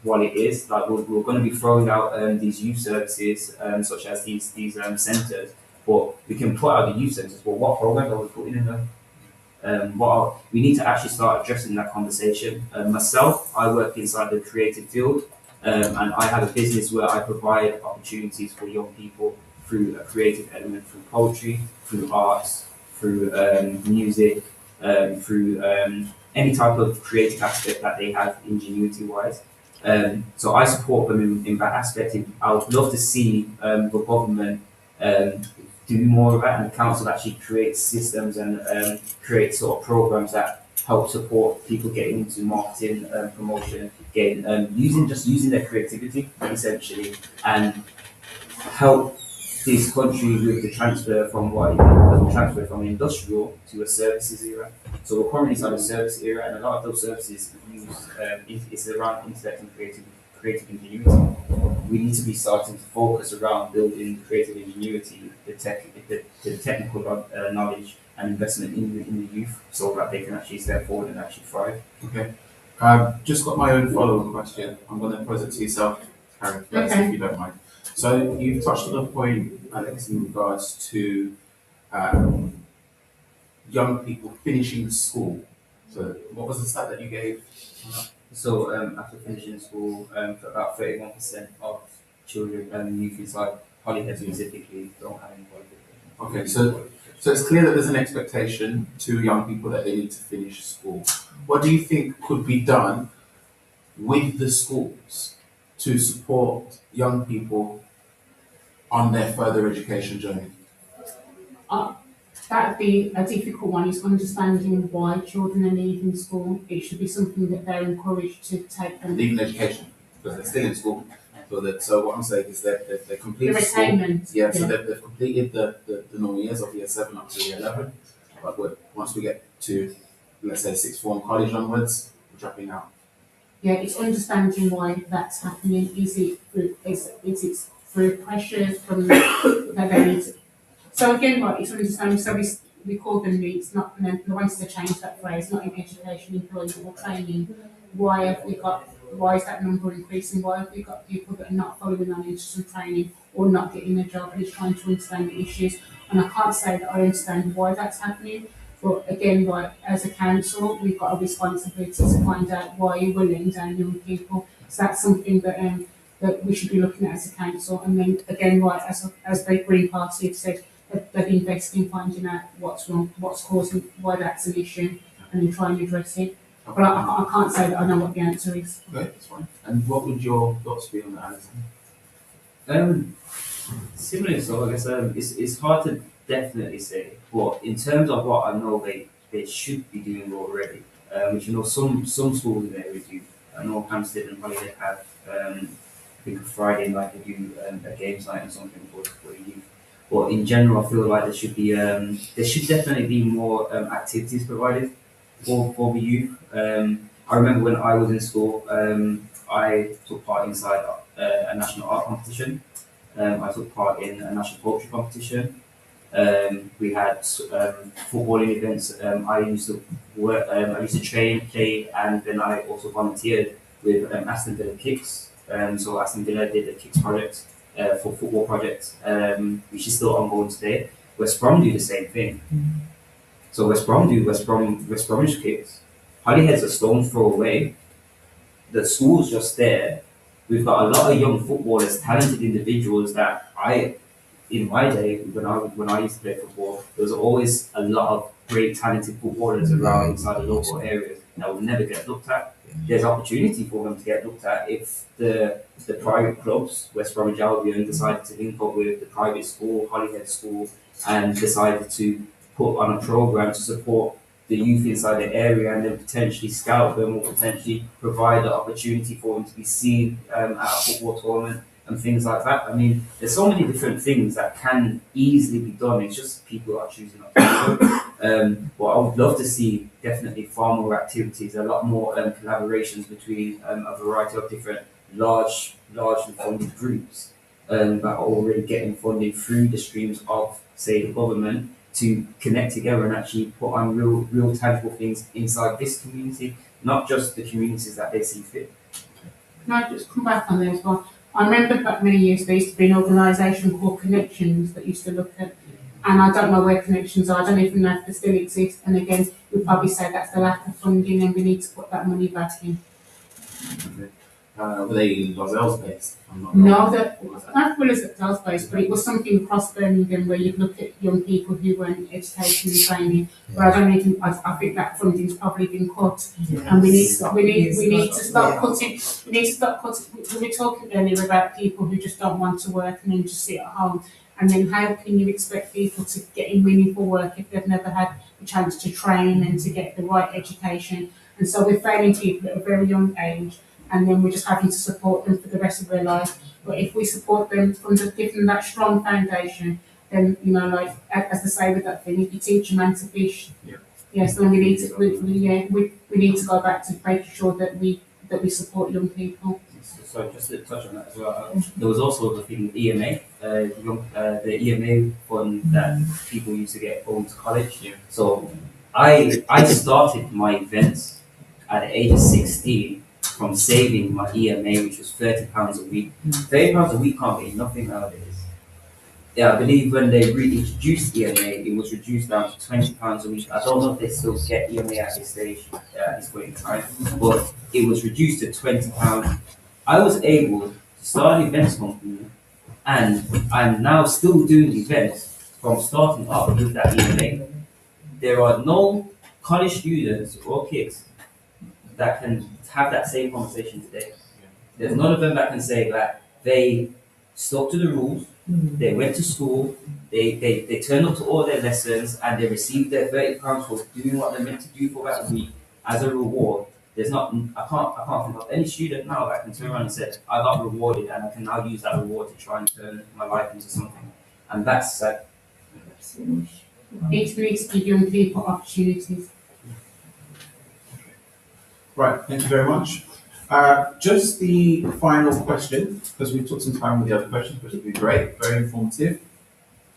what it is. Like we're going to be throwing out these youth services such as these centres, but we can put out the youth centres, but what programs are we putting in them? We need to actually start addressing that conversation. Myself, I work inside the creative field, and I have a business where I provide opportunities for young people through a creative element, through poetry, through arts, through music, through any type of creative aspect that they have ingenuity-wise. So I support them in that aspect. I would love to see the government do more of that, and the council actually create systems and create sort of programs that help support people getting into marketing, promotion, getting using their creativity essentially, and help this country with the transfer from industrial to a services era. So we're currently inside a service era, and a lot of those services use it's around intellect and creative ingenuity. We need to be starting to focus around building creative ingenuity, the technical knowledge and investment in the youth, so that they can actually step forward and actually thrive. Okay. I've just got my own follow-up question. I'm going to pose it to yourself, Karen, first, if you don't mind. So you've touched on a point, Alex, in regards to young people finishing school. So what was the stat that you gave? So after finishing school, about 31% of children, youth inside Holyhead specifically, don't have any qualifications. Okay, so it's clear that there's an expectation to young people that they need to finish school. What do you think could be done with the schools to support young people on their further education journey? That would be a difficult one, is understanding why children are leaving school. It should be something that they're encouraged to take them. Leaving education, because they're still in school. So what I'm saying is that they've completed The school. retainment. Yeah, so they've completed the normal years of year 7 up to year 11. But once we get to, let's say, sixth form college onwards, we're dropping out. Yeah, it's understanding why that's happening. Is it through pressures from the parents? So again, right, it's understanding. So we call them needs, not, and then the ones to change that phrase, not in education, employment or training. Why is that number increasing? Why have we got people that are not following on into some training or not getting a job, and trying to understand the issues? And I can't say that I understand why that's happening. But again, right, as a council, we've got a responsibility to find out why we're letting down young people. So that's something that we should be looking at as a council. And then again, right, as the Green Party have said, they've invested in finding out what's wrong, what's causing, why that's an issue, and then try and address it. But I can't say that I know what the answer is. Okay, that's fine. And what would your thoughts be on that, Alison? Um, Similarly, so I guess it's hard to definitely say, but in terms of what I know they should be doing already, which some schools in the area do. I know Hampstead and Holyhead have I think a Friday night they do a games night and something for the youth. But in general, I feel like there should definitely be more activities provided for the youth. I remember when I was in school, I took part inside a national art competition. I took part in a national poetry competition. We had footballing events. I used to work. I used to train, play, and then I also volunteered with Aston Villa Kicks. So Aston Villa did a Kicks project for football project, which is still ongoing today. West Brom do the same thing. So West Bromwich Kicks. Holyhead's a stone's throw away. The school's just there. We've got a lot of young footballers, talented individuals that in my day, when I used to play football, there was always a lot of great talented footballers around inside the local areas that would never get looked at. There's opportunity for them to get looked at if the private clubs, West Bromwich Albion, decided to link up with the private school, Holyhead School, and decided to put on a program to support the youth inside the area and then potentially scout them or potentially provide the opportunity for them to be seen at a football tournament and things like that. I mean, there's so many different things that can easily be done. It's just people are choosing not to do it. But I would love to see definitely far more activities, a lot more collaborations between a variety of different largely funded groups that are already getting funding through the streams of, say, the government to connect together and actually put on real tangible things inside this community, not just the communities that they see fit. Can I just come back on there as well? I remember back many years there used to be an organisation called Connections that used to look at, and I don't know where Connections are, I don't even know if they still exist, and again, we'd probably say that's the lack of funding and we need to put that money back in. Were they Lozells based? I'm not No, wrong. that was at Dell's place, but it was something across Birmingham where you'd look at young people who were in education and training. But I don't even. I think that funding's probably been cut, and we need to stop cutting. We need to stop cutting. We were talking earlier about people who just don't want to work and then just sit at home. And then how can you expect people to get in meaningful work if they've never had a chance to train and to get the right education? And so we're failing people at a very young age, and then we're just having to support them for the rest of their life. But if we support them from give them that strong foundation, then like as they say with that thing, if you teach a man to fish, yes, then we need to we need to go back to making sure that we support young people. So just to touch on that as well, there was also the thing with EMA, the EMA fund that people used to get going to college. Yeah. So I started my events at the age of 16 from saving my EMA, which was £30 a week. £30 a week can't get you nothing nowadays. Yeah, I believe when they reintroduced EMA, it was reduced down to £20 a week. I don't know if they still get EMA at this stage, at this point in time, but it was reduced to £20. I was able to start an events company, and I'm now still doing events from starting up with that EMA. There are no college students or kids that can have that same conversation today. There's none of them that can say that they stuck to the rules, they went to school, they turned up to all their lessons, and they received their £30 for doing what they're meant to do for that week as a reward. There's not, I can't think of any student now that can turn around and say, I got rewarded and I can now use that reward to try and turn my life into something. And that's sad. It needs to give young people opportunities. Right, thank you very much. Just the final question, because we took some time with the other questions, which would be great, very informative.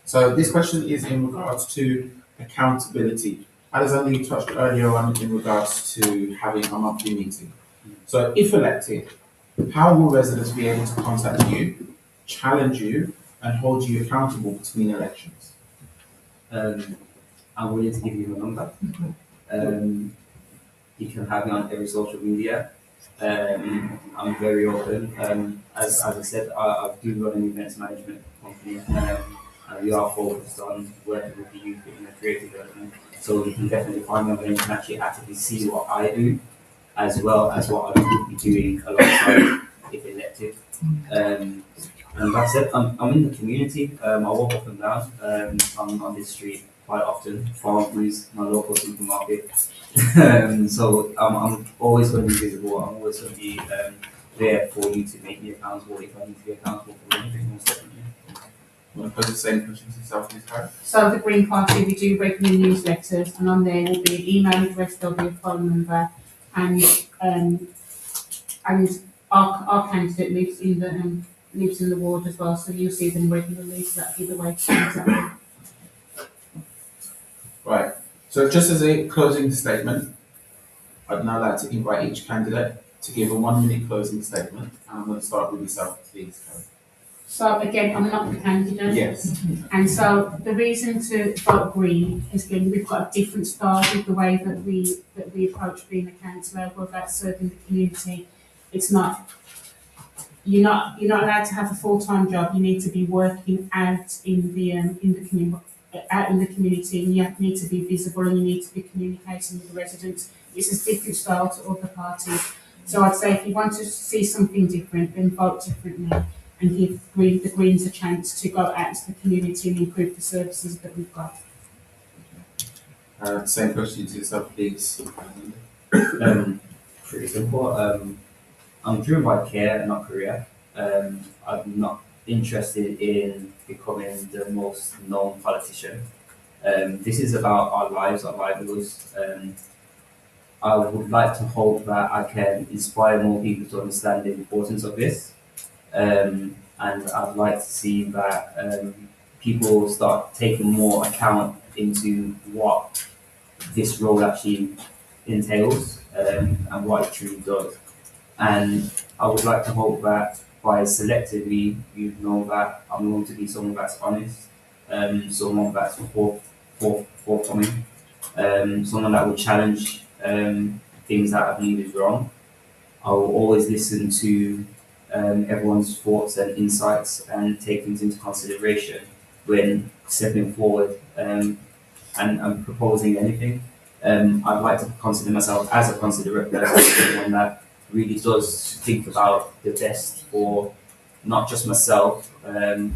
So this question is in regards to accountability. Alexander, you touched earlier on in regards to having a monthly meeting. So if elected, how will residents be able to contact you, challenge you, and hold you accountable between elections? I'm willing to give you my number. You can have me on every social media. I'm very open. As I said, I do run an events management company, and we are focused on working with the youth in a creative development. So you can definitely find me on there. You can actually actively see what I do, as well as what I would be doing alongside if elected. And And that's it. I'm in the community. I walk up and down. I'm on this street quite often. Farmers, my local supermarket. So I'm always going to be visible. I'm always going to be there for you to make me accountable if I need to be accountable for anything, most definitely. Want to pose the same question to yourself, please, Karen? So the Green Party, we do regular newsletters, and on there will be an email address, there'll be a phone number, and our candidate lives in the ward as well, so you'll see them regularly. So that'll be the way to contact them. Right. So just as a closing statement, I'd now like to invite each candidate to give a 1 minute closing statement. And I'm going to start with yourself, please, Karen. So again, I'm not the candidate. Yes. And so the reason to vote Green is again we've got a different style with the way that we approach being a councillor. We're about serving the community. It's not you're not allowed to have a full-time job. You need to be working out in the community, and you need to be visible, and you need to be communicating with the residents. It's a different style to other parties. So I'd say if you want to see something different, then vote differently and give the Greens a chance to go out to the community and improve the services that we've got. Same question to yourself, please. Pretty simple. I'm driven by care and not career. I'm not interested in becoming the most known politician. This is about our lives, our livelihoods. I would like to hope that I can inspire more people to understand the importance of this. And I'd like to see that people start taking more account into what this role actually entails and what it truly does. And I would like to hope that by selectively, you know that I'm going to be someone that's honest, someone that's forthcoming, someone that will challenge things that I believe is wrong. I will always listen to everyone's thoughts and insights and take things into consideration when stepping forward and proposing anything. I'd like to consider myself as a considerate person, someone that really does think about the best for not just myself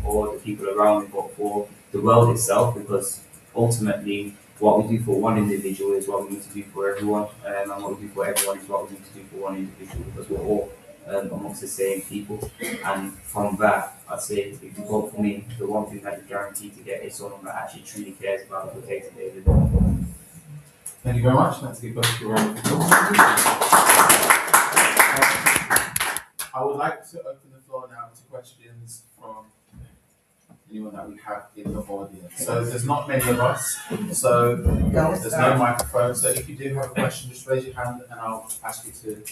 or the people around me, but for the world itself, because ultimately what we do for one individual is what we need to do for everyone, and what we do for everyone is what we need to do for one individual, because we're all amongst the same people. And from that, I'd say if you vote for me, the one thing that you're guaranteed to get is someone that actually truly cares about the day-to-day living. Thank you very much. Let's give both of you a round of applause. I would like to open the floor now to questions from anyone that we have in the audience. So there's not many of us, so there's no microphone. So if you do have a question, just raise your hand and I'll ask you to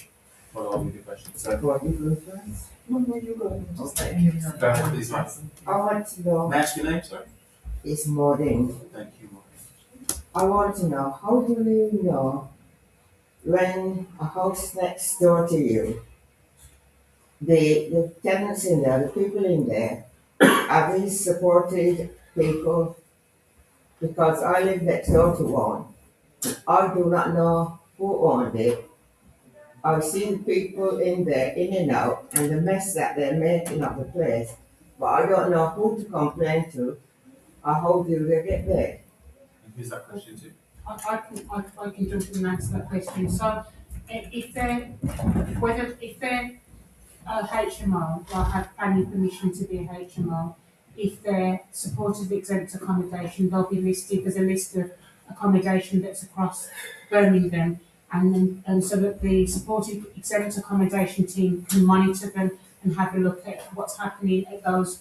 follow up with your question. So No, you go. go ahead, please, ma'am. I want to know, May I ask your name, sorry? it's Maureen. Thank you, Maureen. I want to know, how do you know when a house next door to you, the tenants in there, the people in there, are these supported people? Because I live next door to one. I do not know who owned it. I've seen people in there, in and out, and the mess that they're making of the place. But I don't know who to complain to, or how do they get there. And who's that question to? I can jump in and answer that question. So if they're HMO or have planning permission to be a HMO, if they're supported exempt accommodation, they'll be listed. There's a list of accommodation that's across Birmingham, and so that the supported exempt accommodation team can monitor them and have a look at what's happening at those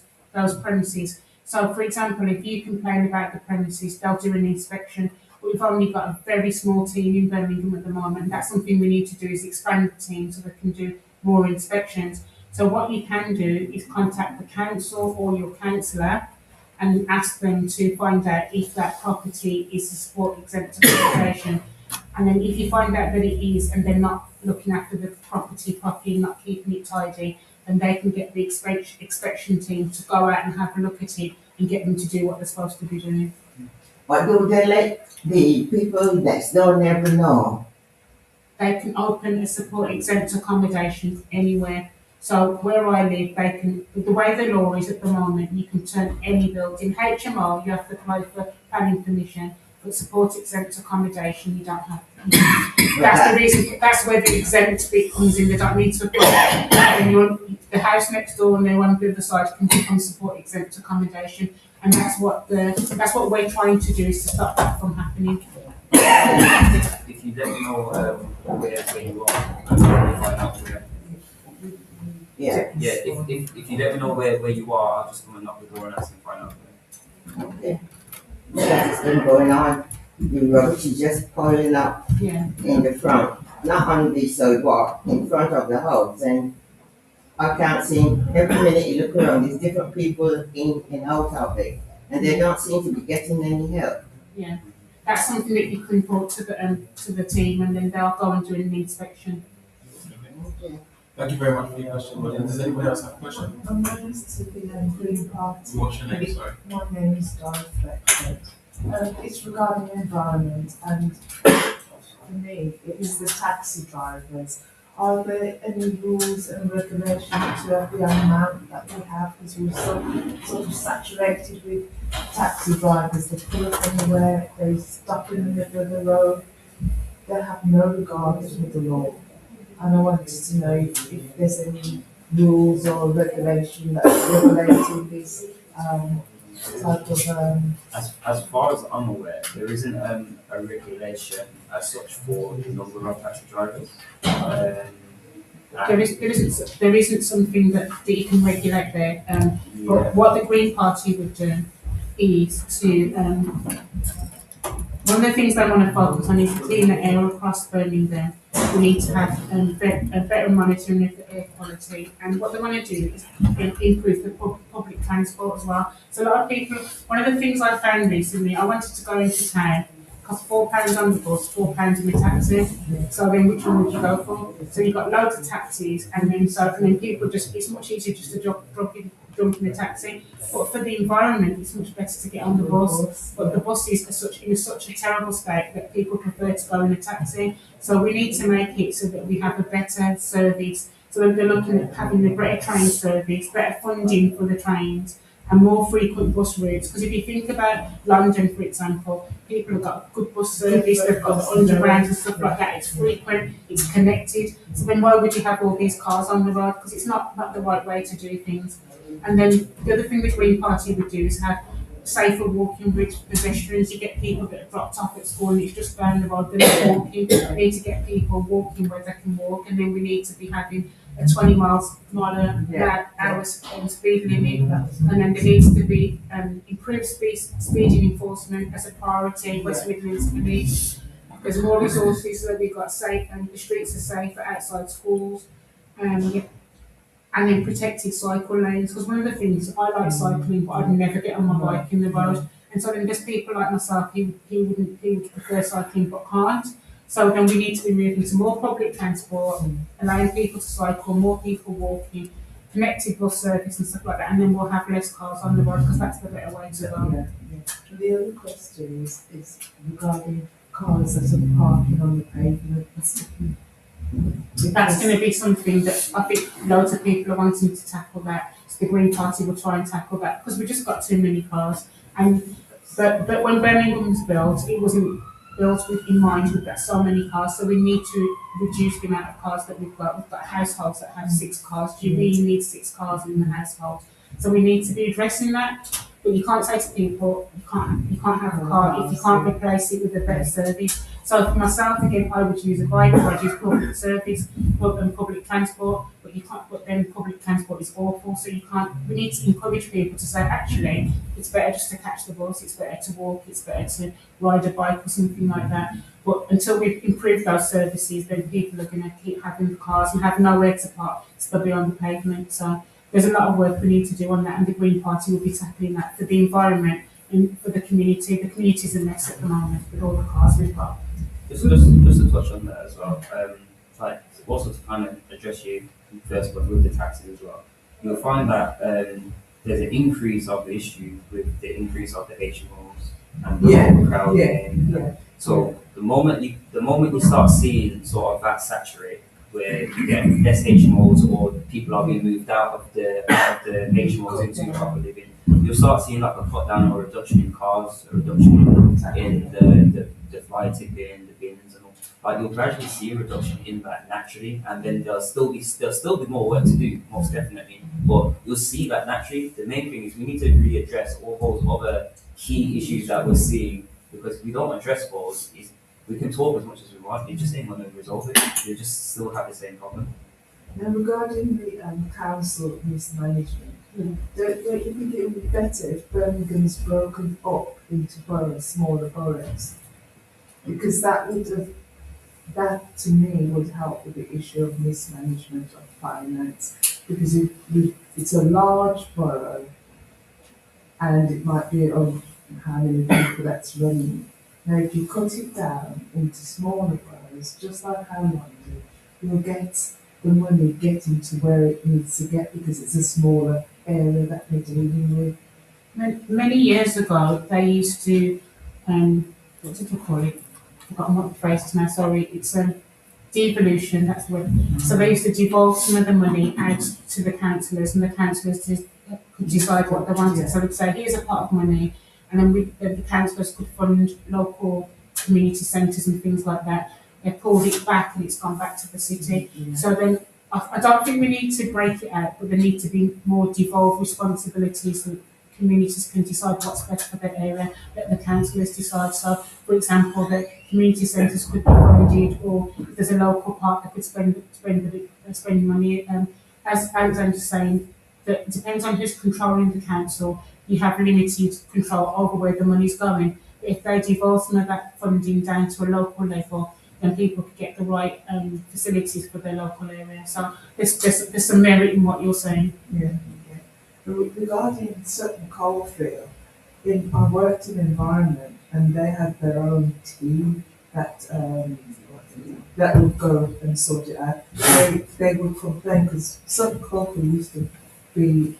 premises. So, for example, if you complain about the premises, they'll do an inspection. We've only got a very small team in Birmingham at the moment. That's something we need to do, is expand the team so they can do more inspections. So what you can do is contact the council or your councillor and ask them to find out if that property is a sport exempt accommodation. And then if you find out that it is, and they're not looking after the property properly, not keeping it tidy, then they can get the inspection team to go out and have a look at it and get them to do what they're supposed to be doing. But do they let the people next door never know? They can open a support exempt accommodation anywhere. So where I live, they can, the way the law is at the moment, you can turn any building, HMO, you have to apply for planning permission, but support exempt accommodation, you don't have to. That's the reason, that's where the exempt bit comes in, they don't need to apply. And the house next door and the one on the other side can become support exempt accommodation. And that's what we're trying to do, is to stop that from happening. If you let me know where you are, and find out where. Yeah. Yeah, if you let me know where you are, I'll just come and knock the door and ask and find out where. Okay. That's been going on. The rubbish is just piling up Yeah. in the front, not on the sidewalk, in front of the house. And I can't see, every minute you look around, there's different people in and out of it. And they don't seem to be getting any help. Yeah, that's something that you can report to the team, and then they'll go and do an inspection. Okay. Thank you very much for your question, William. Does anyone else have a question? I'm members to the Green Party. What's your name, sorry? My name is Dorothy Beckford. It's regarding the environment, and for me, it is the taxi drivers. Are there any rules and regulations to the amount that we have? Because we're sort of saturated with taxi drivers. They pull up anywhere, they stop in the middle of the road. They have no regard for the law. And I wanted to know if there's any rules or regulation that's regulating this type of. As far as I'm aware, there isn't a regulation as such for the number of taxi drivers. There isn't something that you can regulate there. Yeah. But what the Green Party would do is to one of the things they want to focus on is cleaner air across Birmingham. We need to have a better monitoring of the air quality, and what they want to do is improve the public transport as well. So a lot of people, one of the things I found recently, I wanted to go into town, cost £4 on the bus, £4 in the taxi. So then which one would you go for? So you've got loads of taxis, and then people just, it's much easier just to jump in the taxi. But for the environment, it's much better to get on the bus. But the buses are in such a terrible state that people prefer to go in a taxi. So we need to make it so that we have a better service. So they're looking at having a better train service, better funding for the trains, and more frequent bus routes. Because if you think about London, for example, people have got good bus service, they've got the underground and stuff like that. It's frequent, it's connected. So then why would you have all these cars on the road? Because it's not the right way to do things. And then the other thing the Green Party would do is have safer walking routes for pedestrians. You get people that are dropped off at school and it's just down the road, they're not walking. We need to get people walking where they can walk, and then we need to be having a 20 miles per hour speed limit, and then there needs to be improved speeding enforcement as a priority. West Midlands Police, there's more resources so that we've got safe, and the streets are safer outside schools, and then protected cycle lanes. Because one of the things, I like cycling, but I'd never get on my bike in the road, and so then there's people like myself who would prefer cycling but can't. So then we need to be moving to more public transport, allowing people to cycle, more people walking, connected bus service and stuff like that, and then we'll have less cars on the road, because that's the better way to go. The other question is regarding cars that are parking on the pavement and stuff. That's going to be something that I think loads of people are wanting to tackle that. So the Green Party will try and tackle that, because we've just got too many cars. But when Birmingham was built, it wasn't built in mind with that so many cars. So we need to reduce the amount of cars that we've got. We've got households that have 6 cars. Do you really need 6 cars in the household? So we need to be addressing that. But you can't say to people, you can't have a car if you can't replace it with a better service. So for myself, again, I would use a bike, or I'd use public service, and public transport, but you can't, but then public transport is awful, so you can't, we need to encourage people to say, actually, it's better just to catch the bus, it's better to walk, it's better to ride a bike or something like that. But until we've improved those services, then people are going to keep having the cars and have nowhere to park, so they'll be on the pavement. So there's a lot of work we need to do on that, and the Green Party will be tackling that for the environment and for the community. The community's a mess at the moment with all the cars we've got. Just to touch on that as well, like also to kind of address you first, but with the taxis as well, you'll find that there's an increase of the issue with the increase of the HMOs and the overcrowding. So the moment you start seeing sort of that saturate, where you get less HMOs or people are being moved out of the HMOs into proper living, you'll start seeing like a cut down or reduction in cars, a reduction in the fly tipping, the bins and all. Like you'll gradually see a reduction in that naturally, and then there'll still be more work to do, most definitely. But you'll see that naturally. The main thing is we need to really address all those other key issues that we're seeing, because if we don't address those, we can talk as much as we want, it just ain't going to resolve it. You'll just still have the same problem. Now regarding the council mismanagement, don't you think it would be better if Birmingham's broken up into boroughs, smaller boroughs? Because that to me would help with the issue of mismanagement of finance. Because it's a large borough, and it might be of how many people that's running. Now, if you cut it down into smaller boroughs, just like how London, you'll get the money getting to where it needs to get because it's a smaller area that they're dealing with. Many years ago, they used to, what did you call it? I've forgotten what the phrase is now, sorry. It's devolution, that's the word. So they used to devolve some of the money out to the councillors, and the councillors could decide what they wanted. So they'd say, here's a pot of money, and then the councillors could fund local community centres and things like that. They pulled it back and it's gone back to the city. So then I don't think we need to break it out, but there need to be more devolved responsibilities, and communities can decide what's best for their area, let the councillors decide. So, for example, the community centres could be funded, or if there's a local park that could spend money. As Alexander's saying, that it depends on who's controlling the council. You have limited control over where the money's going. But if they devolve some of that funding down to a local level, then people could get the right facilities for their local area. So there's some merit in what you're saying. Yeah. Regarding certain coalfield, I worked in environment, and they had their own team that would go and sort it out. They would complain because certain coalfield used to be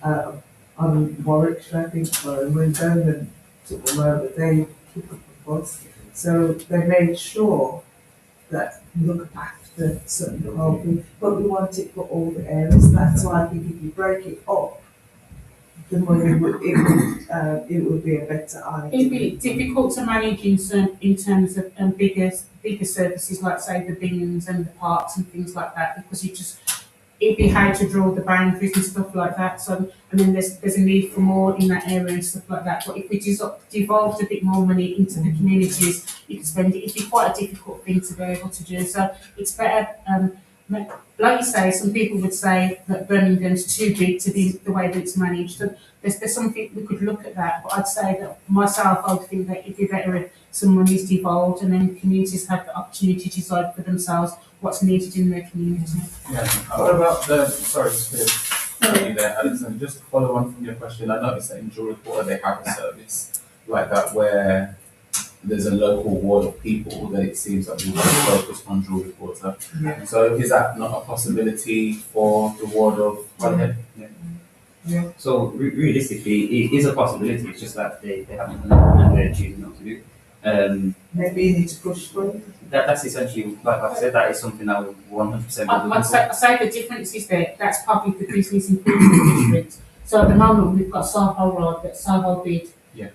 on Warwickshire, I think, and when Birmingham took them over, they took up the bus. So they made sure that we look after certain coalfield, but we want it for all the areas. That's why I think if you break it up, the money it would be a better idea. It'd be difficult to manage in terms of bigger services, like say the bins and the parks and things like that, because it'd be hard to draw the boundaries and stuff like that. So, and then there's a need for more in that area and stuff like that. But if we devolved a bit more money into the communities, you could spend it. It'd be quite a difficult thing to be able to do. So it's better. Like you say, some people would say that Birmingham's too big to be the way that it's managed. So there's something we could look at that. But I'd say that myself, I would think that it'd be better if some money's devolved and then communities have the opportunity to decide for themselves what's needed in their community. Yeah. What about sorry there, Alexander, just to follow on from your question, I noticed that in Jewel Reporter they have a service like that where there's a local ward of people that it seems that we want to focus on Jewel Reporter. Yeah. So is that not a possibility for the ward of Holyhead? Yeah. So realistically, it is a possibility. It's just that they haven't done it and they're choosing not to do it. Maybe you need to push for it. That's essentially, like I said, that is something that we 100% I'd say the difference is that that's probably the business improvement district. So at the moment we've got Soho Road, that Soho bid,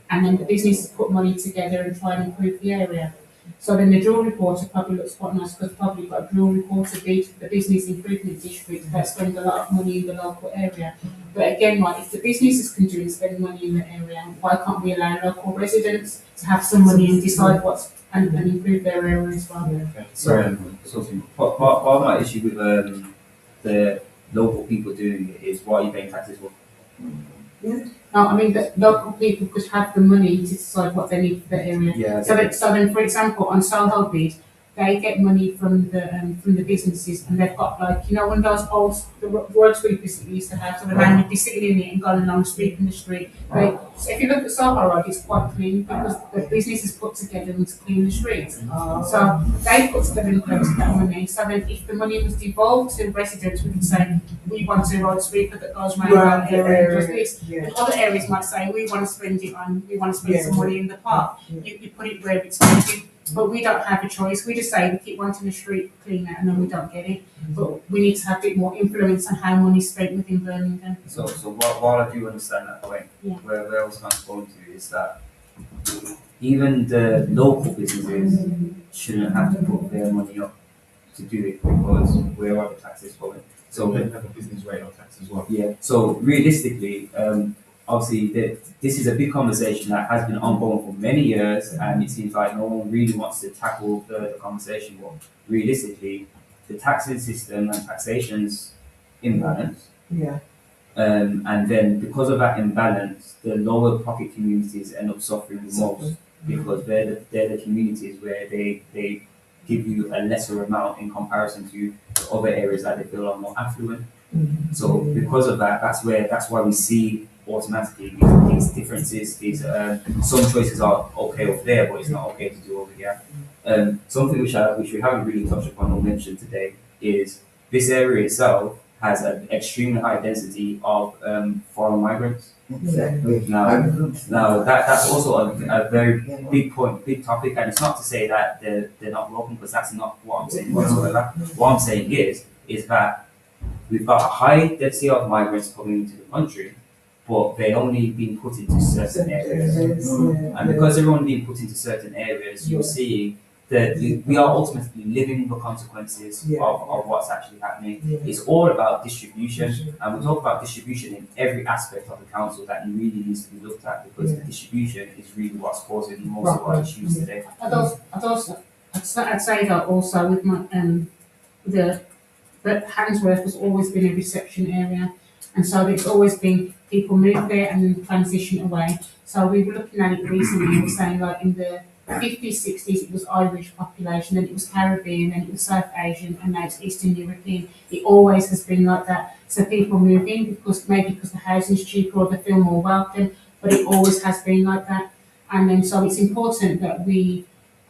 and then the business put money together and try and improve the area. So then the Jewel Reporter probably looks quite nice because probably got a Jewel Reporter bid, the business improvement district that spends a lot of money in the local area. But again, like, if the businesses can do and spend money in the area, why can't we allow local residents to have some money and decide and improve their area as well? Okay. Sorry. So part of my issue with the local people doing it is why are you paying taxes for? No, I mean that local people could have the money to decide what they need for their area. Yeah. So then, for example, on Soho bid, they get money from the businesses, and they've got, like, you know, one of those old road sweepers that we used to have, so the man would be sitting in it and going along sweeping the street. So if you look at Soho Road, it's quite clean because the business is put together to clean the streets. So they put together and collected that money. So then if the money was devolved to residents, we could say, we want a road sweeper that goes around our area and does this. And other areas might say, we want to spend some money in the park. You put it where it's needed. But we don't have a choice. We just say we keep wanting the street cleaner and then we don't get it. But we need to have a bit more influence on how money's spent within Birmingham. So while I do understand that point, Yeah. where I was kind of going to is that even the local businesses shouldn't have to put their money up to do it because where are the taxes going? So we have a business rate on tax as well. Yeah. So realistically, obviously, this is a big conversation that has been ongoing for many years, and it seems like no one really wants to tackle the conversation. But realistically, the taxing system and taxation's imbalance. Yeah. And then because of that imbalance, the lower pocket communities end up suffering the most because they're the communities where they give you a lesser amount in comparison to the other areas that they feel are more affluent. So because of that, that's why we see automatically these differences. These some choices are okay over there, but it's not okay to do over here. Something which we haven't really touched upon or mentioned today is this area itself has an extremely high density of foreign migrants. Exactly. Now that's also a very big point, big topic, and it's not to say that they're not welcome because that's not what I'm saying whatsoever. What I'm saying is that we've got a high density of migrants coming into the country, but they're only being put into certain areas. And because they're only being put into certain areas, you're seeing that we are ultimately living the consequences of what's actually happening. It's all about distribution, and we talk about distribution in every aspect of the council that really needs to be looked at because the distribution is really what's causing most of our issues today. I'd say that also with my that Handsworth has always been a reception area, and so it's always been people move there and then transition away. So we were looking at it recently and we were saying like in the 50s, 60s it was Irish population, then it was Caribbean, then it was South Asian, and now it's Eastern European. It always has been like that. So people move in because the housing is cheaper or they feel more welcome, but it always has been like that. And then so it's important that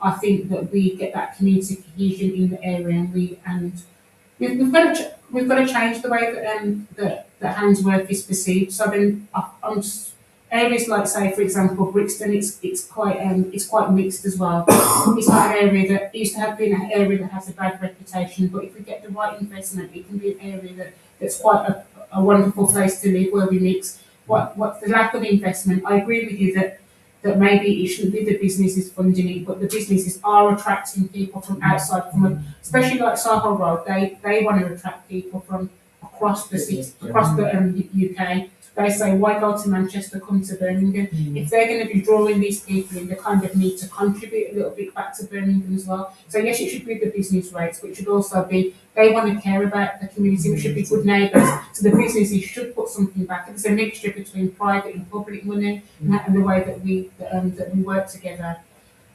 I think that we get that community cohesion in the area, and we've got to change the way that Handsworth is perceived. So then areas like, say, for example, Brixton, it's quite mixed as well. It's not an area that used to have been an area that has a bad reputation, but if we get the right investment, it can be an area that's quite a wonderful place to live where we mix. What the lack of investment, I agree with you that maybe it shouldn't be the businesses funding it, but the businesses are attracting people from outside, especially like Soho Road. They want to attract people from across the UK. They say, why go to Manchester, come to Birmingham? If they're going to be drawing these people in, they kind of need to contribute a little bit back to Birmingham as well. So yes, it should be the business rates, but it should also be, they want to care about the community, we should be good neighbours. So the businesses should put something back. It's a mixture between private and public money and the way that we work together.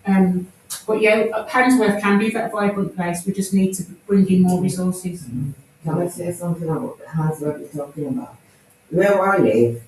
But yeah, Handsworth can be that vibrant place, we just need to bring in more resources. Can I say something about the Handsworth you're talking about? Where I live,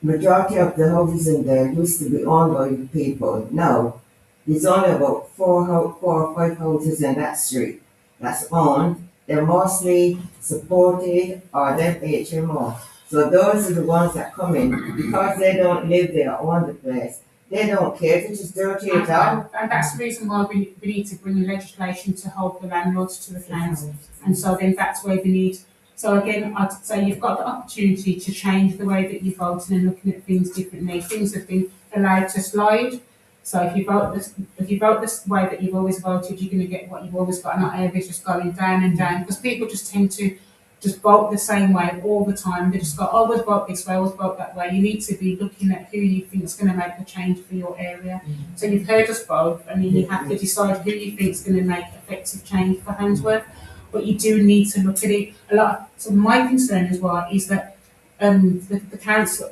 majority of the houses in there used to be owned by people. Now, there's only about four or five houses in that street that's owned. They're mostly supported or they're HMO. So those are the ones that come in because they don't live there or own the place. They don't care, they just dirty it out. And that's the reason why we need to bring legislation to hold the landlords to account. And so then that's where we need. So again, I'd say you've got the opportunity to change the way that you vote and looking at things differently. Things have been allowed to slide. So if you vote this way that you've always voted, you're going to get what you've always got, and not areas just going down and down. Because people just tend to just vote the same way all the time. They just go, always vote this way, always vote that way. You need to be looking at who you think is going to make a change for your area. So you've heard us both, and then you have to decide who you think is going to make effective change for Handsworth. But you do need to look at it a lot. So my concern as well is that the council,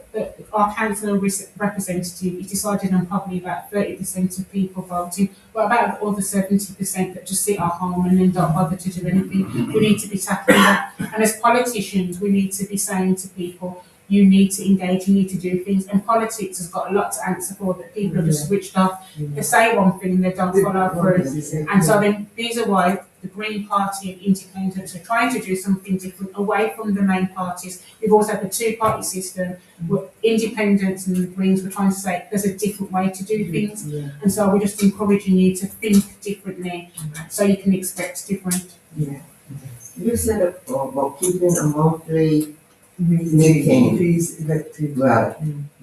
our council representative is decided on probably about 30% of people voting. What about the other 70% that just sit at home and then don't bother to do anything? We need to be tackling that. And as politicians, we need to be saying to people, you need to engage, you need to do things. And politics has got a lot to answer for, that people are just switched off. They say one thing and they don't follow through. And so then these are why the Green Party and Independents are trying to do something different away from the main parties. We've also had the two-party system where Independents and the Greens were trying to say there's a different way to do things. Yeah. And so we're just encouraging you to think differently so you can expect different. Yeah. You said about keeping a monthly meeting. Please elected. Well,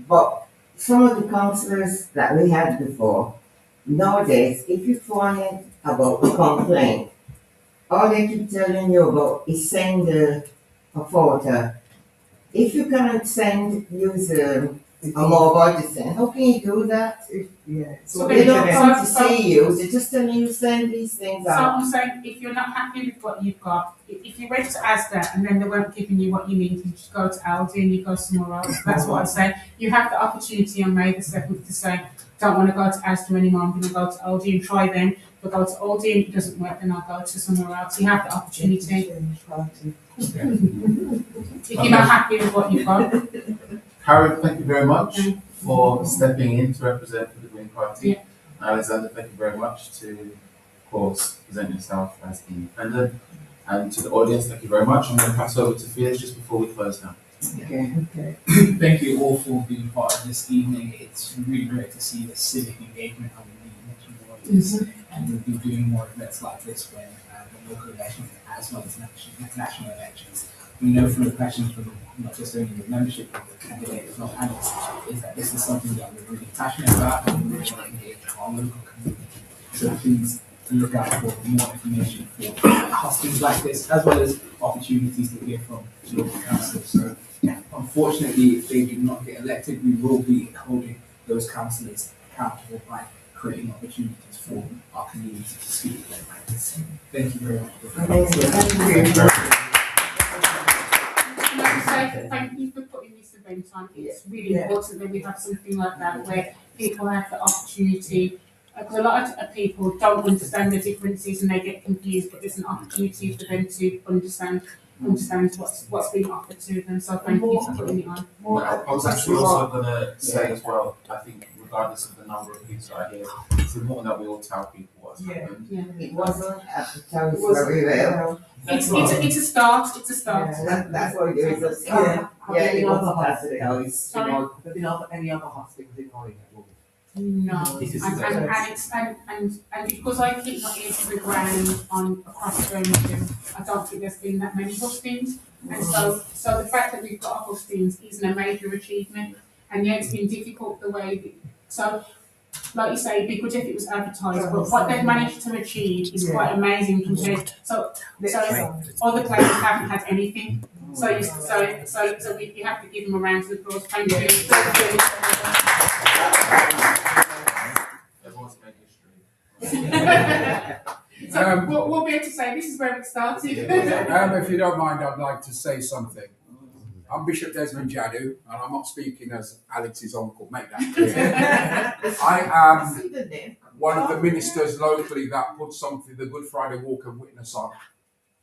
but some of the councillors that we had before, nowadays, if you find about a complaint, all they keep telling you about is send a photo. If you can't use a mobile to send, how can you do that? Yeah. So They don't come to so- see you, they're just telling you send these things So out. I'm saying, if you're not happy with what you've got, if you went to Asda and then they weren't giving you what you need, you just go to Aldi and you go somewhere else. That's what I'd say. You have the opportunity on May the 7th to say, don't want to go to Asda anymore, I'm going to go to Aldi and try them. If I go to Aldi and it doesn't work, then I'll go to somewhere else. You have the opportunity. If you're not happy with what you've got. Karen, thank you very much for stepping in to represent the Green Party. Yeah. Alexander, thank you very much to, of course, present yourself as independent. And to the audience, thank you very much. I'm going to pass over to Felix just before we close now. Okay. Thank you all for being part of this evening. It's really great to see the civic engagement of the warriors, and we'll be doing more events like this when the local elections as well as national elections. We know from the questions from not just only the membership of the candidates as well as panelists is that this is something that we're really passionate about and we really want to engage our local community. So please look out for more information for hustings like this, as well as opportunities to hear from local councillors. So, yeah, unfortunately, if they do not get elected, we will be holding those councillors accountable by creating opportunities for our community to speak like this. Thank you very much. Can I just say thank you for putting this event on. It's really important that we have something like that where people have the opportunity. Because a lot of people don't understand the differences and they get confused, but there's an opportunity for them to understand what's being offered to them. So thank you for putting it on. I was actually also going to say as well, I think regardless of the number of people that are here, it's important that we all tell people what's happened. It wasn't advertised very well. It's a start. It's a start. That's what it is. It wasn't advertised. Sorry? Have been any other hustings in Holyhead? No, This is and because I keep my ear to the ground on across Birmingham, I don't think there's been that many hustings, and so the fact that we've got hustings isn't a major achievement, and yeah, it's been difficult the way. So, like you say, it'd be good if it was advertised, but what they've managed to achieve is quite amazing compared. So other places haven't had anything. So you have to give them a round of applause. Thank you. Everyone's made history. So we'll be able to say this is where it started. If you don't mind, I'd like to say something. I'm Bishop Desmond Jadu, and I'm not speaking as Alex's uncle, make that clear. I am one of the ministers locally that puts something, the Good Friday Walk of Witness on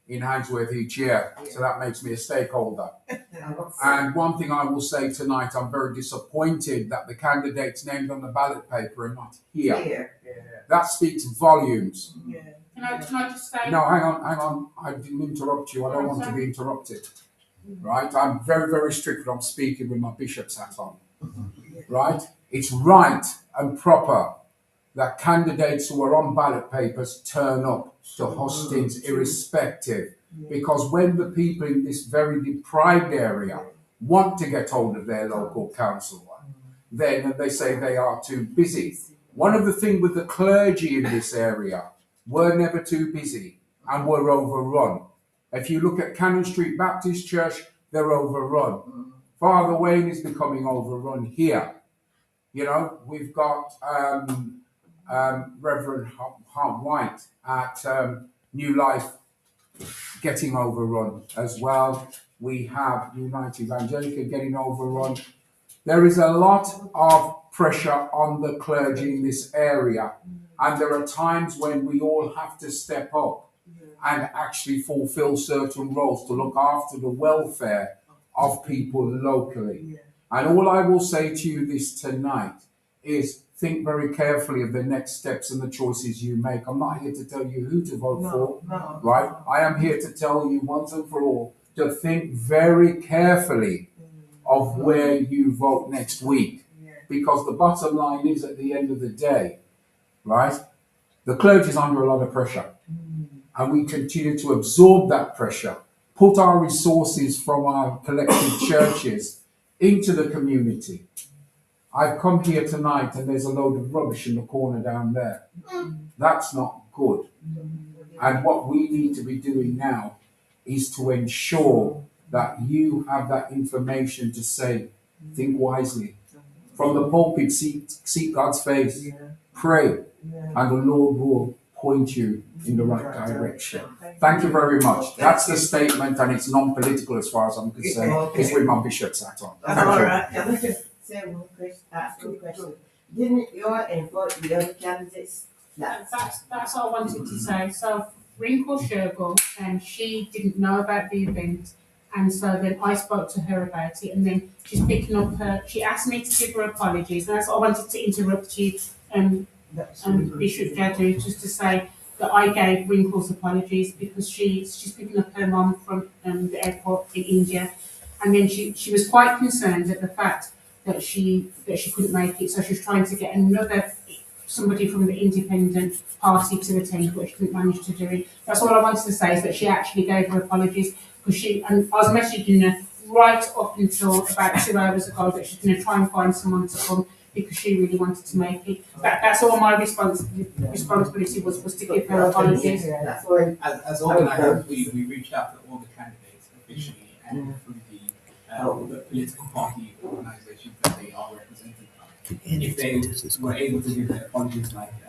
in Handsworth each year, so that makes me a stakeholder. And one thing I will say tonight, I'm very disappointed that the candidates named on the ballot paper are not here. That speaks volumes. Can I just say? No, hang on. I didn't interrupt you. I don't want to be interrupted. Right? I'm very, very strict when I'm speaking with my bishop's hat on. Right? It's right and proper that candidates who are on ballot papers turn up to hustings irrespective. Because when the people in this very deprived area want to get hold of their local councillor, then they say they are too busy. One of the things with the clergy in this area, we're never too busy and we're overrun. If you look at Cannon Street Baptist Church, they're overrun. Father Wayne is becoming overrun here. You know, we've got Reverend Hart White at New Life getting overrun as well. We have United Evangelical getting overrun. There is a lot of pressure on the clergy in this area, and there are times when we all have to step up and actually fulfill certain roles to look after the welfare of people locally. And all I will say to you this tonight is think very carefully of the next steps and the choices you make. I'm not here to tell you who to vote for, No. right? I am here to tell you once and for all to think very carefully of where you vote next week. Because the bottom line is, at the end of the day, right, the clergy is under a lot of pressure. And we continue to absorb that pressure, put our resources from our collective churches into the community. I've come here tonight and there's a load of rubbish in the corner down there. That's not good. And what we need to be doing now is to ensure that you have that information to say, think wisely. From the pulpit, seek God's face, pray, and the Lord will point you in the right direction. Thank you very much. That's the statement, and it's non-political as far as I'm concerned. It's with my bishop's hat on. That's all right. Can I just say one question? Ask one question. Didn't you involve the other candidates? That's what I wanted to say. So Wrinkle Shergill, she didn't know about the event, and so then I spoke to her about it, and then she's picking up she asked me to give her apologies, and that's what I wanted to interrupt you, Bishop Jadu, just to say that I gave Wrinkle's apologies because she's picking up her mum from the airport in India, and then she was quite concerned at the fact that she couldn't make it, so she was trying to get somebody from the independent party to attend, but she didn't manage to do it. That's all I wanted to say, is that she actually gave her apologies, because I was messaging her right up until about 2 hours ago that she's going to try and find someone to come, because she really wanted to make it. That's all my responsibility was to give her apologies. That's why. As organisers, we reached out to all the candidates officially and through the political party organisations that they are represented by. If they were able to give their apologies like the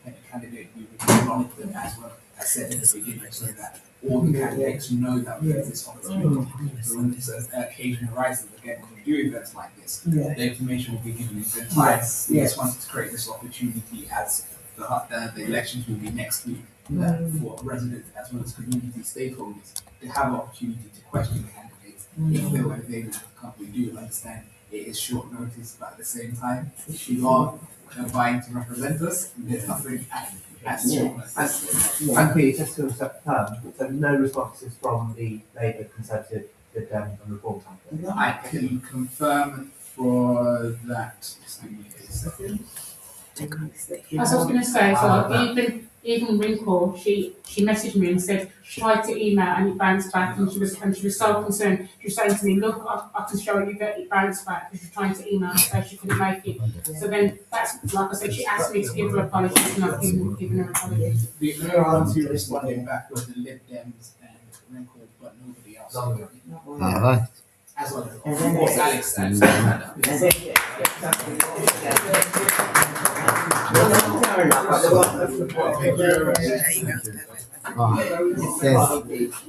independent candidate, we would acknowledge them as well as said in the beginning, so that all the candidates know that there is this opportunity. So when this occasion arises again, when we do events like this, the information will be given in good time. We just wanted to create this opportunity as the elections will be next week for residents as well as community stakeholders to have an opportunity to question the candidates if they were available to come. We do understand it is short notice, but at the same time, if you are vying to represent us, there's nothing as short notice. And Pete, just to confirm, so no responses from the Labour, Conservative, and Reform campaign? I can confirm for that. Just give me a second. As I was going to say, so even Wrinkle, she messaged me and said she tried to email and it bounced back, and she was so concerned. She was saying to me, "Look, I can show you that it bounced back," because she was trying to email and say she couldn't make it. So then that's, like I said, she asked me to give her apologies, and I've given her apologies. The only ones who responded back were the Lib Dems and Wrinkle, but nobody else. Alright. As well as, of course, Alex. There you go. Yes.